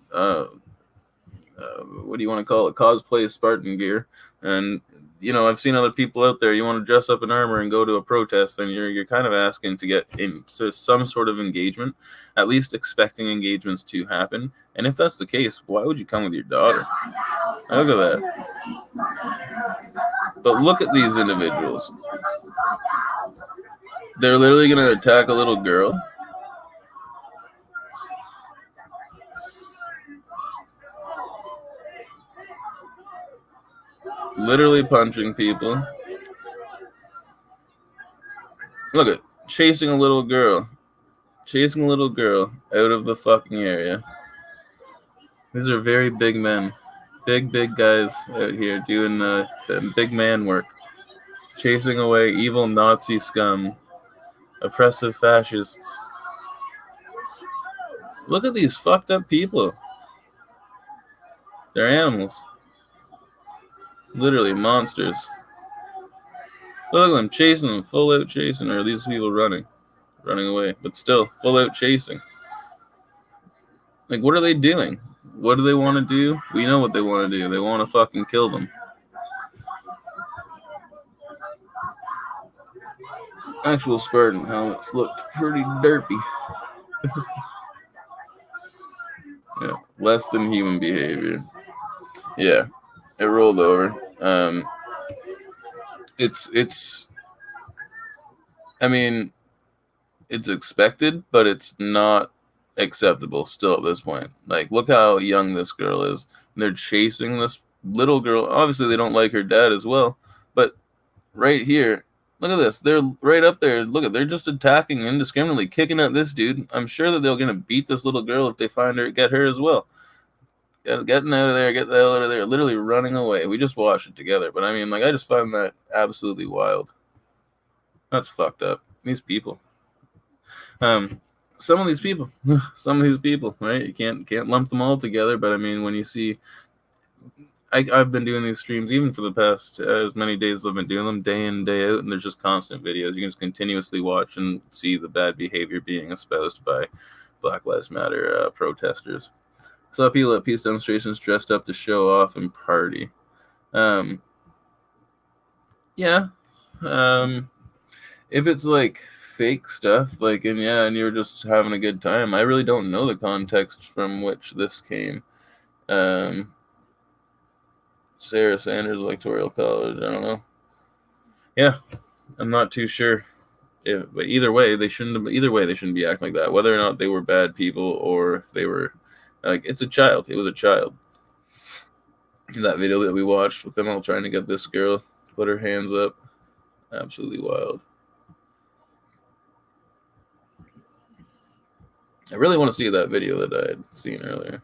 do you want to call it? Cosplay Spartan gear. And I've seen other people out there. You want to dress up in armor and go to a protest, and you're kind of asking to get in some sort of engagement, at least expecting engagements to happen. And if that's the case, why would you come with your daughter? Look at that. But look at these individuals. They're literally going to attack a little girl. Literally punching people. Look at chasing a little girl. Chasing a little girl out of the fucking area. These are very big men. Big guys out here doing the big man work. Chasing away evil Nazi scum. Oppressive fascists. Look at these fucked up people. They're animals. Literally monsters. Look at them chasing them, full out chasing, or are these people running away, but still full out chasing. Like, what are they doing? What do they want to do? We know what they want to do. They want to fucking kill them. Actual Spartan helmets looked pretty derpy. Yeah, less than human behavior. Yeah, it rolled over. I mean, it's expected, but it's not acceptable still at this point. Like, look how young this girl is. They're chasing this little girl. Obviously, they don't like her dad as well, but right here, Look at this. They're right up there. Look at, they're just attacking indiscriminately, kicking at this dude. I'm sure that they're gonna beat this little girl if they find her, get her as well. Getting out of there, get the hell out of there, literally running away. We just watched it together, but I mean, like, I just find that absolutely wild. That's fucked up. These people. Some of these people, right? You can't lump them all together, but I mean, when you see, I've been doing these streams even for the past as many days as I've been doing them, day in, day out, and there's just constant videos. You can just continuously watch and see the bad behavior being espoused by Black Lives Matter protesters. Saw people at peace demonstrations dressed up to show off and party. Yeah. If it's like fake stuff, like, and you're just having a good time, I really don't know the context from which this came. Sarah Sanders Electoral College, I don't know. Yeah, I'm not too sure. But either way, they shouldn't be acting like that. Whether or not they were bad people or if they were, like, it's a child. It was a child. That video that we watched with them all trying to get this girl to put her hands up, absolutely wild. I really want to see that video that I had seen earlier.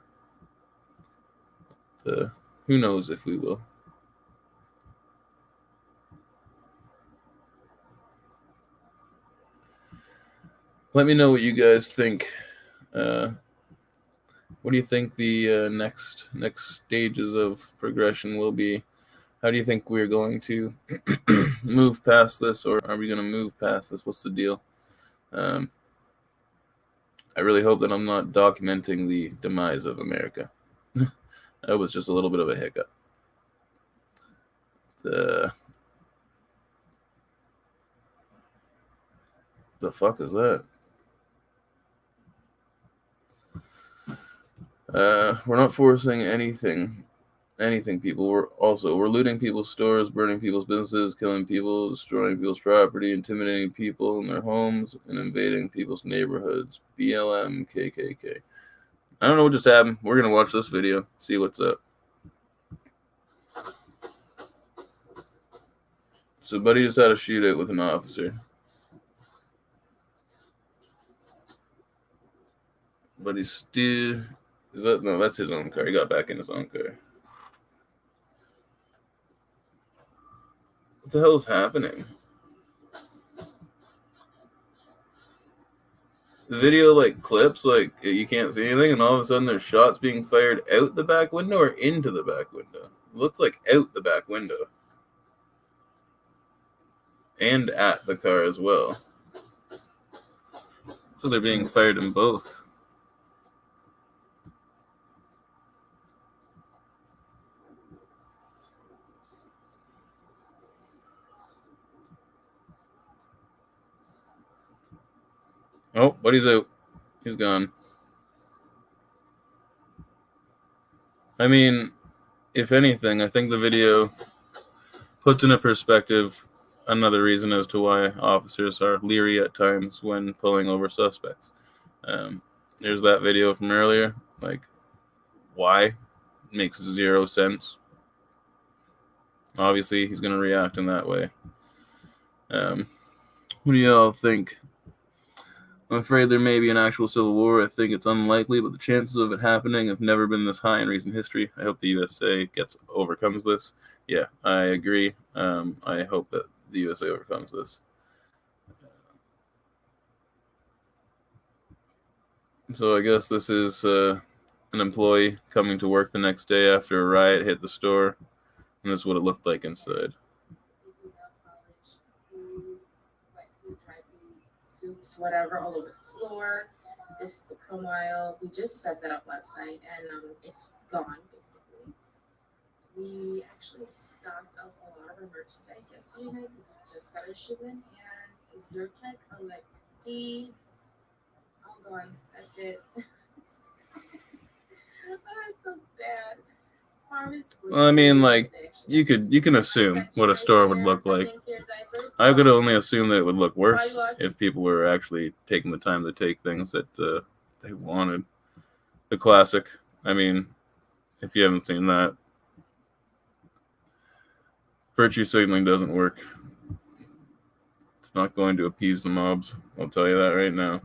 Who knows if we will. Let me know what you guys think. What do you think the next stages of progression will be? How do you think we're going to move past this, or are we going to move past this? What's the deal? I really hope that I'm not documenting the demise of America. That was just a little bit of a hiccup. The fuck is that? We're not forcing anything, people. We're looting people's stores, burning people's businesses, killing people, destroying people's property, intimidating people in their homes, and invading people's neighborhoods. BLM, KKK. I don't know what just happened. We're gonna watch this video, see what's up. So Buddy just had a shootout with an officer. But he's still... No, that's his own car. He got back in his own car. What the hell is happening? The video, like, clips, like, you can't see anything, and all of a sudden there's shots being fired out the back window or into the back window. It looks like out the back window. And at the car as well. So they're being fired in both. Oh, Buddy's out. He's gone. I mean, if anything, I think the video puts into perspective another reason as to why officers are leery at times when pulling over suspects. There's that video from earlier. Like, why? Makes zero sense. Obviously, he's going to react in that way. What do y'all think? I'm afraid there may be an actual civil war. I think it's unlikely, but the chances of it happening have never been this high in recent history. I hope the USA overcomes this. Yeah, I agree. I hope that the USA overcomes this. So I guess this is an employee coming to work the next day after a riot hit the store, and this is what it looked like inside. Soups, whatever, all over the floor. This is the promo aisle. We just set that up last night, and it's gone, basically. We actually stocked up a lot of our merchandise yesterday night because we just got our shipment, and Zyrtec are like, all gone. That's it. That's so bad. Well, I mean, like, you can assume what a store would look like. I could only assume that it would look worse if people were actually taking the time to take things that they wanted. The classic. I mean, if you haven't seen that, virtue signaling doesn't work. It's not going to appease the mobs. I'll tell you that right now.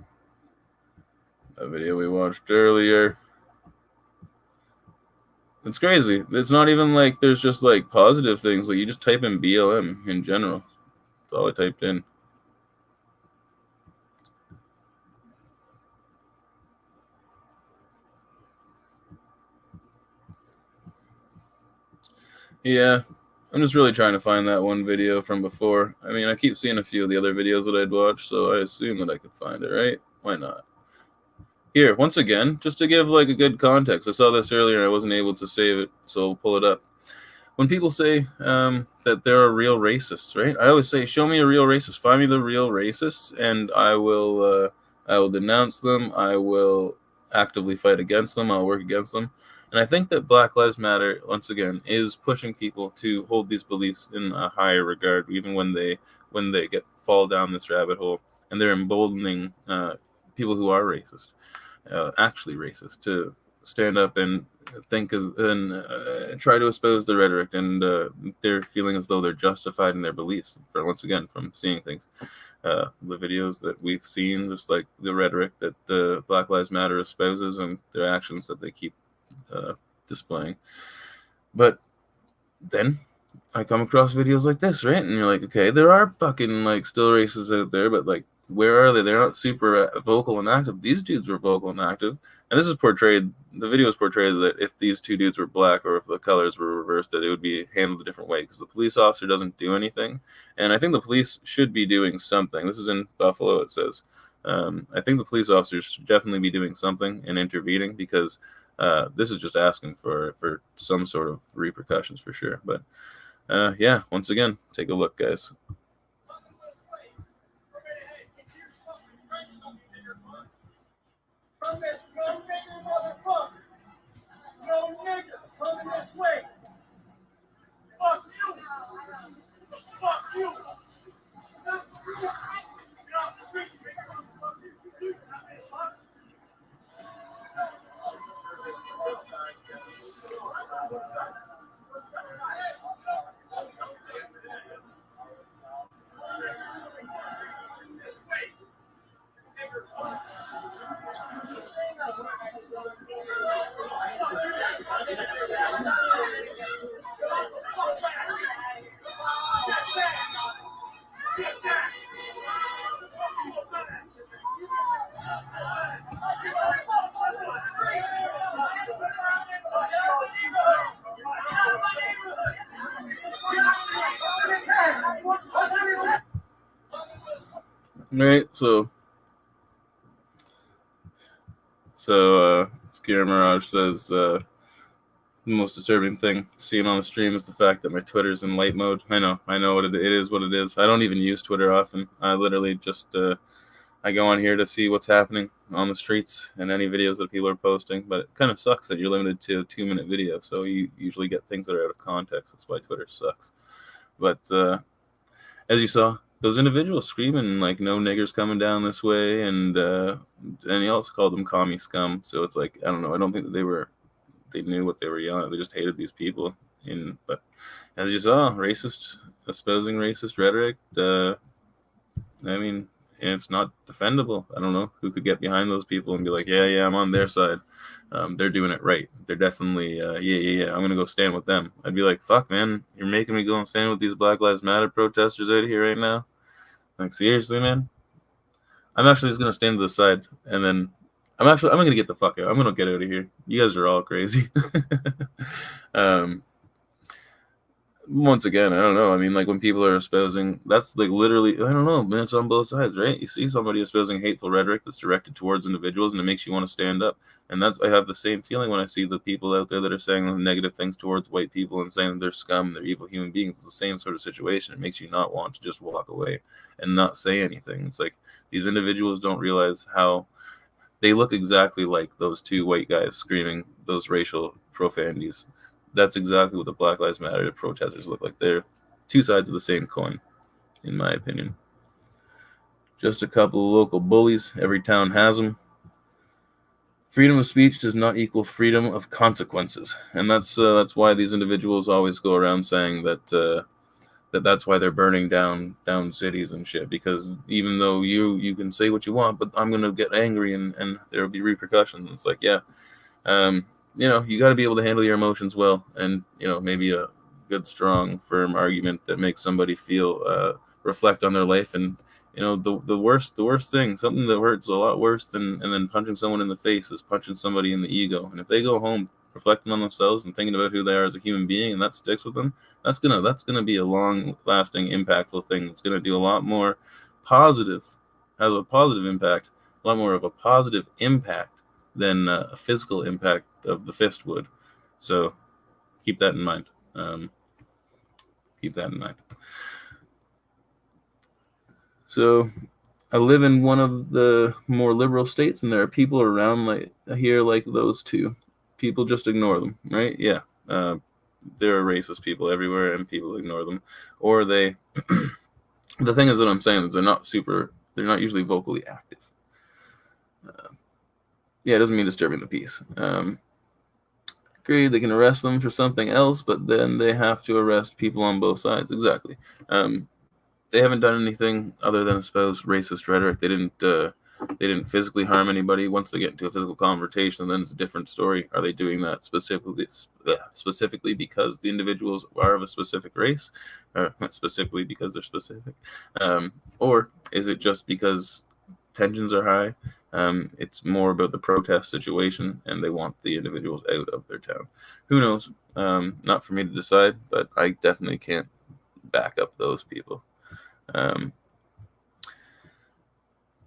That video we watched earlier. It's crazy. It's not even like there's just like positive things. Like you just type in BLM in general. That's all I typed in. Yeah, I'm just really trying to find that one video from before. I mean, I keep seeing a few of the other videos that I'd watched, so I assume that I could find it, right? Why not? Here, once again, just to give like a good context. I saw this earlier and I wasn't able to save it, so I'll pull it up. When people say that there are real racists, right? I always say, show me a real racist. Find me the real racists, and I will denounce them. I will actively fight against them. I'll work against them. And I think that Black Lives Matter, once again, is pushing people to hold these beliefs in a higher regard, even when they fall down this rabbit hole, and they're emboldening people who are racist, actually racist, to stand up and think and try to espouse the rhetoric, and they're feeling as though they're justified in their beliefs. For once again, from seeing things, the videos that we've seen, just like the rhetoric that Black Lives Matter espouses, and their actions that they keep displaying. But then I come across videos like this, right? And you're like, okay, there are fucking like still racists out there, but like, where are they? They're not super vocal and active. These dudes were vocal and active, and this is portrayed. The video is portrayed that if these two dudes were black, or if the colors were reversed, that it would be handled a different way, because the police officer doesn't do anything, and I think the police should be doing something. This is in Buffalo. It says, I think the police officers should definitely be doing something and intervening, because this is just asking for some sort of repercussions for sure. But yeah, once again, take a look, guys. No nigga coming this way. Fuck you. Fuck you. Get off the street, nigga. This way. Nigga, fucks. Right, so Skier Mirage says the most disturbing thing seeing on the stream is the fact that my Twitter's in light mode. I know what it is. What it is. I don't even use Twitter often. I literally just I go on here to see what's happening on the streets and any videos that people are posting. But it kind of sucks that you're limited to a 2-minute video, so you usually get things that are out of context. That's why Twitter sucks. But as you saw, those individuals screaming like "no niggers coming down this way," and he also called them commie scum. So it's like, I don't know. I don't think that they knew what they were yelling. They just hated these people. But as you saw, espousing racist rhetoric. I mean, it's not defendable. I don't know who could get behind those people and be like, yeah, I'm on their side. They're doing it right. They're definitely, yeah, I'm going to go stand with them. I'd be like, fuck, man, you're making me go and stand with these Black Lives Matter protesters out here right now? Like, seriously, man? I'm actually just going to stand to the side, and then I'm going to get the fuck out. I'm going to get out of here. You guys are all crazy. Once again, I don't know. I mean, like, when people are espousing, that's like literally, I don't know, man, it's on both sides, right? You see somebody espousing hateful rhetoric that's directed towards individuals, and it makes you want to stand up. And I have the same feeling when I see the people out there that are saying negative things towards white people and saying they're scum, they're evil human beings. It's the same sort of situation. It makes you not want to just walk away and not say anything. It's like these individuals don't realize how they look exactly like those two white guys screaming those racial profanities. That's exactly what the Black Lives Matter protesters look like. They're two sides of the same coin, in my opinion. Just a couple of local bullies. Every town has them. Freedom of speech does not equal freedom of consequences, and that's why these individuals always go around saying that that's why they're burning down cities and shit, because even though you can say what you want, but I'm gonna get angry and there'll be repercussions. It's like, yeah, you got to be able to handle your emotions well, and maybe a good, strong, firm argument that makes somebody feel reflect on their life. And the worst thing, something that hurts a lot worse than punching someone in the face, is punching somebody in the ego. And if they go home reflecting on themselves and thinking about who they are as a human being, and that sticks with them, that's gonna be a long lasting, impactful thing. It's gonna do a lot more positive, have a positive impact, a lot more of a positive impact than a physical impact of the fist would. So keep that in mind. So I live in one of the more liberal states, and there are people around like those two. People just ignore them, right? Yeah. There are racist people everywhere, and people ignore them, or they. The thing is, what I'm saying is they're not usually vocally active. Yeah, it doesn't mean disturbing the peace. Agree, they can arrest them for something else, but then they have to arrest people on both sides. Exactly. They haven't done anything other than espouse racist rhetoric. They didn't physically harm anybody. Once they get into a physical confrontation, then it's a different story. Are they doing that specifically because the individuals are of a specific race, or specifically because they're specific, or is it just because tensions are high? It's more about the protest situation, and they want the individuals out of their town. Who knows? Not for me to decide, but I definitely can't back up those people.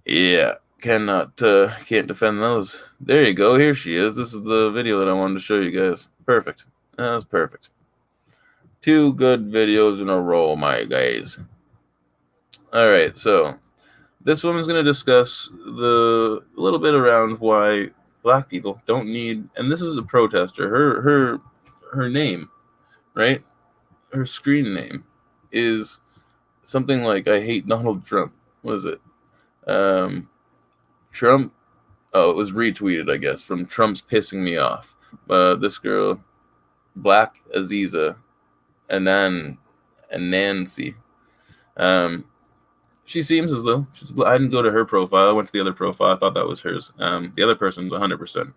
Yeah, can't defend those. There you go. Here she is. This is the video that I wanted to show you guys. Perfect. That was perfect. 2 good videos in a row, my guys. All right, so this woman's going to discuss a little bit around why black people don't need, and this is a protester. Her name, right? Her screen name is something like "I hate Donald Trump." What is it? Trump. Oh, it was retweeted, I guess, from "Trump's pissing me off." This girl, Black Aziza Anansi. She seems as though I didn't go to her profile. I went to the other profile. I thought that was hers. The other person's 100%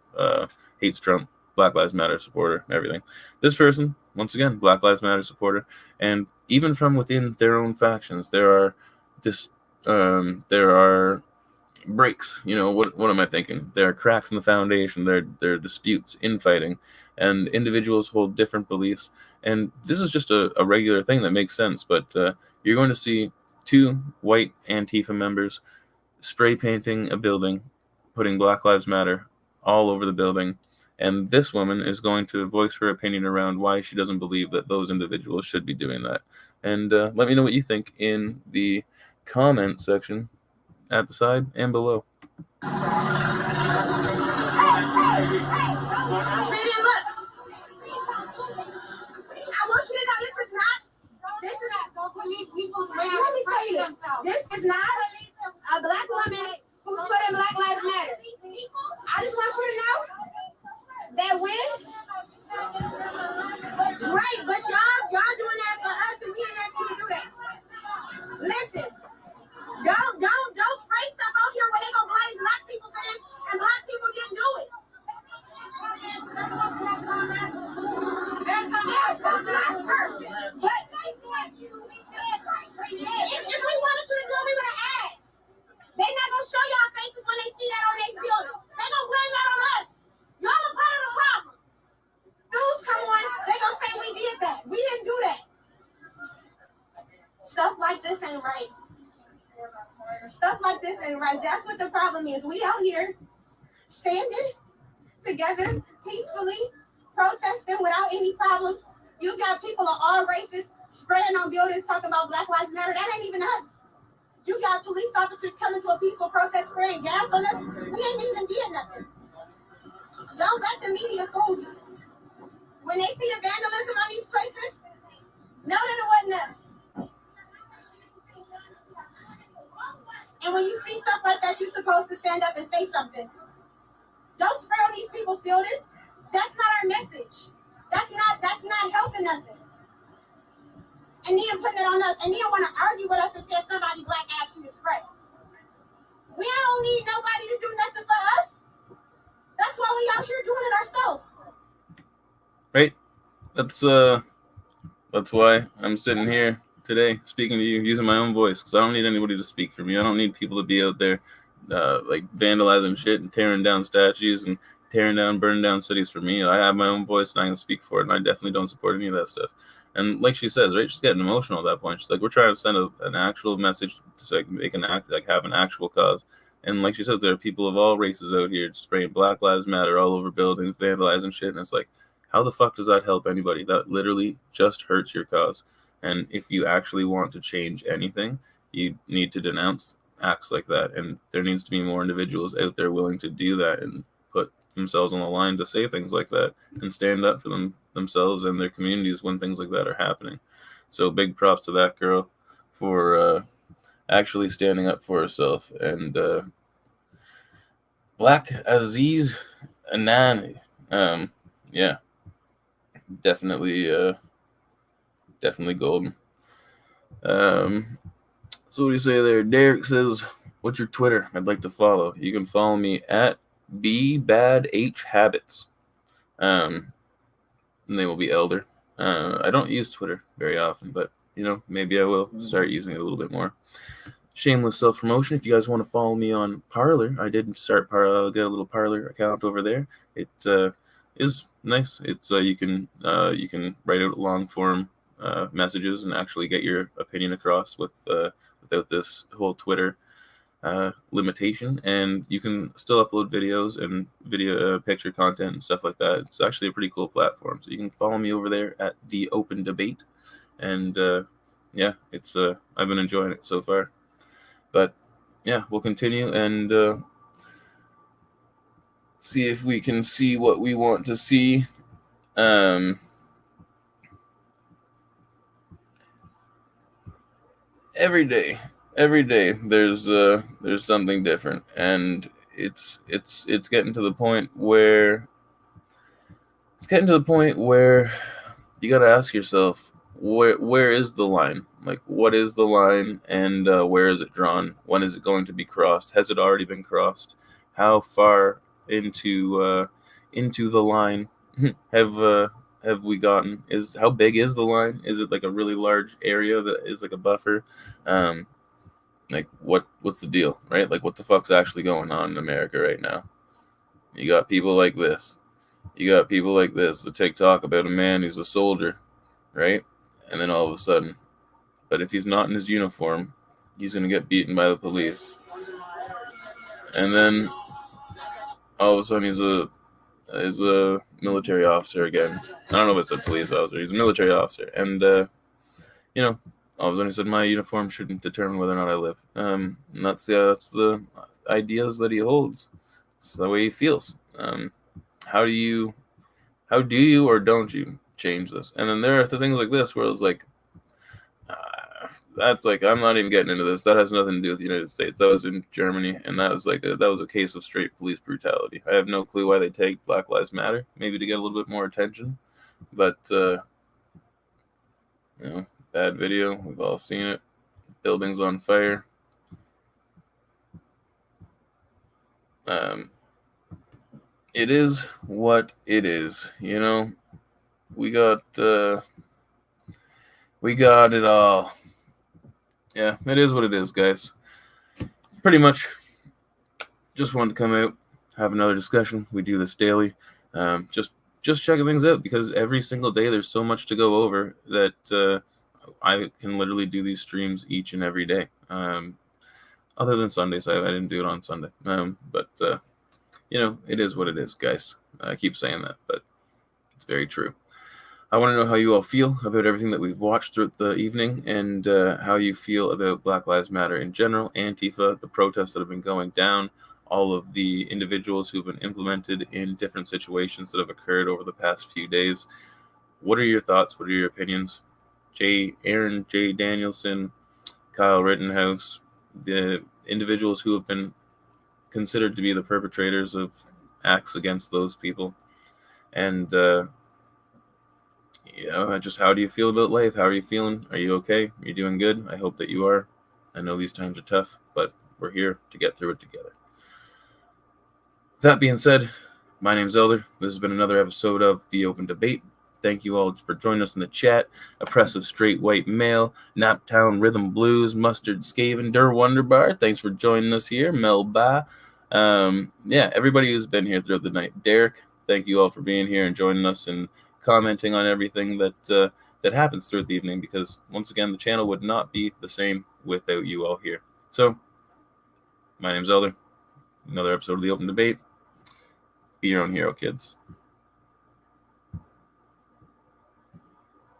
hates Trump, Black Lives Matter supporter, everything. This person, once again, Black Lives Matter supporter, and even from within their own factions, there are breaks. What am I thinking? There are cracks in the foundation. There are disputes, infighting, and individuals hold different beliefs. And this is just a regular thing that makes sense. But you're going to see 2 white Antifa members spray painting a building, putting Black Lives Matter all over the building. And this woman is going to voice her opinion around why she doesn't believe that those individuals should be doing that. And let me know what you think in the comment section at the side and below. See, look. I want you to know this is not police people. Let me tell you this. This is not a black woman who's putting Black Lives Matter. I just want you to know that right, but y'all doing that for us, and we ain't asked you to do that. Listen, don't spray stuff out here where they gonna blame black people for this, and black people didn't do it. But if we wanted you to do it, we would have asked. They not gonna show y'all faces when they see that on their building. They gonna blame that on us. Y'all are part of the problem. News come on, they gonna say we did that. We didn't do that. Stuff like this ain't right. Stuff like this ain't right. That's what the problem is. We out here standing together peacefully, protesting without any problems. You got people of all races spraying on buildings talking about Black Lives Matter. That ain't even us. You got police officers coming to a peaceful protest spraying gas on us. We ain't even did nothing. Don't let the media fool you. When they see the vandalism on these places, know that it wasn't us. And when you see stuff like that, you're supposed to stand up and say something. Don't spray on these people's buildings. That's not our message. That's not helping nothing. and then putting it on us, and then want to argue with us and say somebody black action is great. We don't need nobody to do nothing for us. That's why we out here doing it ourselves. Right? That's why I'm sitting here today speaking to you using my own voice, because I don't need anybody to speak for me. I don't need people to be out there like vandalizing shit and tearing down statues and burning down cities for me. I have my own voice and I can speak for it, and I definitely don't support any of that stuff. And like she says, right, she's getting emotional at that point. She's like, we're trying to send an actual message to like make an act, like have an actual cause. And like she says, there are people of all races out here spraying Black Lives Matter all over buildings, vandalizing shit, and it's like, how the fuck does that help anybody? That literally just hurts your cause. And if you actually want to change anything, you need to denounce acts like that. And there needs to be more individuals out there willing to do that and put themselves on the line to say things like that and stand up for themselves and their communities when things like that are happening. So big props to that girl for actually standing up for herself. And Black Aziz Anani, yeah, definitely golden. So what do you say there? Derek says, what's your Twitter? I'd like to follow. You can follow me at bbadhabits. Name will be Elder. I don't use Twitter very often, but maybe I will start using it a little bit more. Shameless self-promotion. If you guys want to follow me on Parler, I did start Parler. I'll get a little Parler account over there. It is nice. It's you can write out long form messages and actually get your opinion across without this whole Twitter limitation, and you can still upload videos and video picture content and stuff like that. It's actually a pretty cool platform, so you can follow me over there at The Open Debate, and yeah, it's I've been enjoying it so far. But yeah, we'll continue and see if we can see what we want to see. Every day there's something different, and it's getting to the point where you got to ask yourself, where is the line? Like, what is the line, and where is it drawn? When is it going to be crossed? Has it already been crossed? How far into the line have we gotten? How big is the line? Is it like a really large area that is like a buffer? Like what's the deal, right? Like, what the fuck's actually going on in America right now? You got people like this. That take talk about a man who's a soldier, right? And then all of a sudden, but if he's not in his uniform, he's gonna get beaten by the police. And then all of a sudden he's a military officer again. I don't know if it's a police officer. He's a military officer. And, all of a sudden he said, my uniform shouldn't determine whether or not I live. And that's the ideas that he holds. It's the way he feels. How do you or don't you change this? And then there are things like this where it's like, that's like, I'm not even getting into this. That has nothing to do with the United States. That was in Germany, and that was a case of straight police brutality. I have no clue why they take Black Lives Matter, maybe to get a little bit more attention, but bad video. We've all seen it. Buildings on fire. It is what it is. We got it all. Yeah, it is what it is, guys. Pretty much just wanted to come out, have another discussion. We do this daily. Just checking things out, because every single day there's so much to go over that I can literally do these streams each and every day. Other than Sundays, I didn't do it on Sunday. But it is what it is, guys. I keep saying that, but it's very true. I want to know how you all feel about everything that we've watched throughout the evening, and how you feel about Black Lives Matter in general, Antifa, the protests that have been going down, all of the individuals who've been implemented in different situations that have occurred over the past few days. What are your thoughts? What are your opinions? Aaron J. Danielson, Kyle Rittenhouse, the individuals who have been considered to be the perpetrators of acts against those people. And, just how do you feel about life? How are you feeling? Are you okay? Are you doing good? I hope that you are. I know these times are tough, but we're here to get through it together. That being said, my name's Elder. This has been another episode of The Open Debate. Thank you all for joining us in the chat. Oppressive Straight White Male, Naptown Rhythm Blues, Mustard Skaven, Der Wonderbar. Thanks for joining us here. Mel Ba. Everybody who's been here throughout the night. Derek, thank you all for being here and joining us and commenting on everything that happens throughout the evening, because once again, the channel would not be the same without you all here. So, my name's Elder. Another episode of The Open Debate. Be your own hero, kids.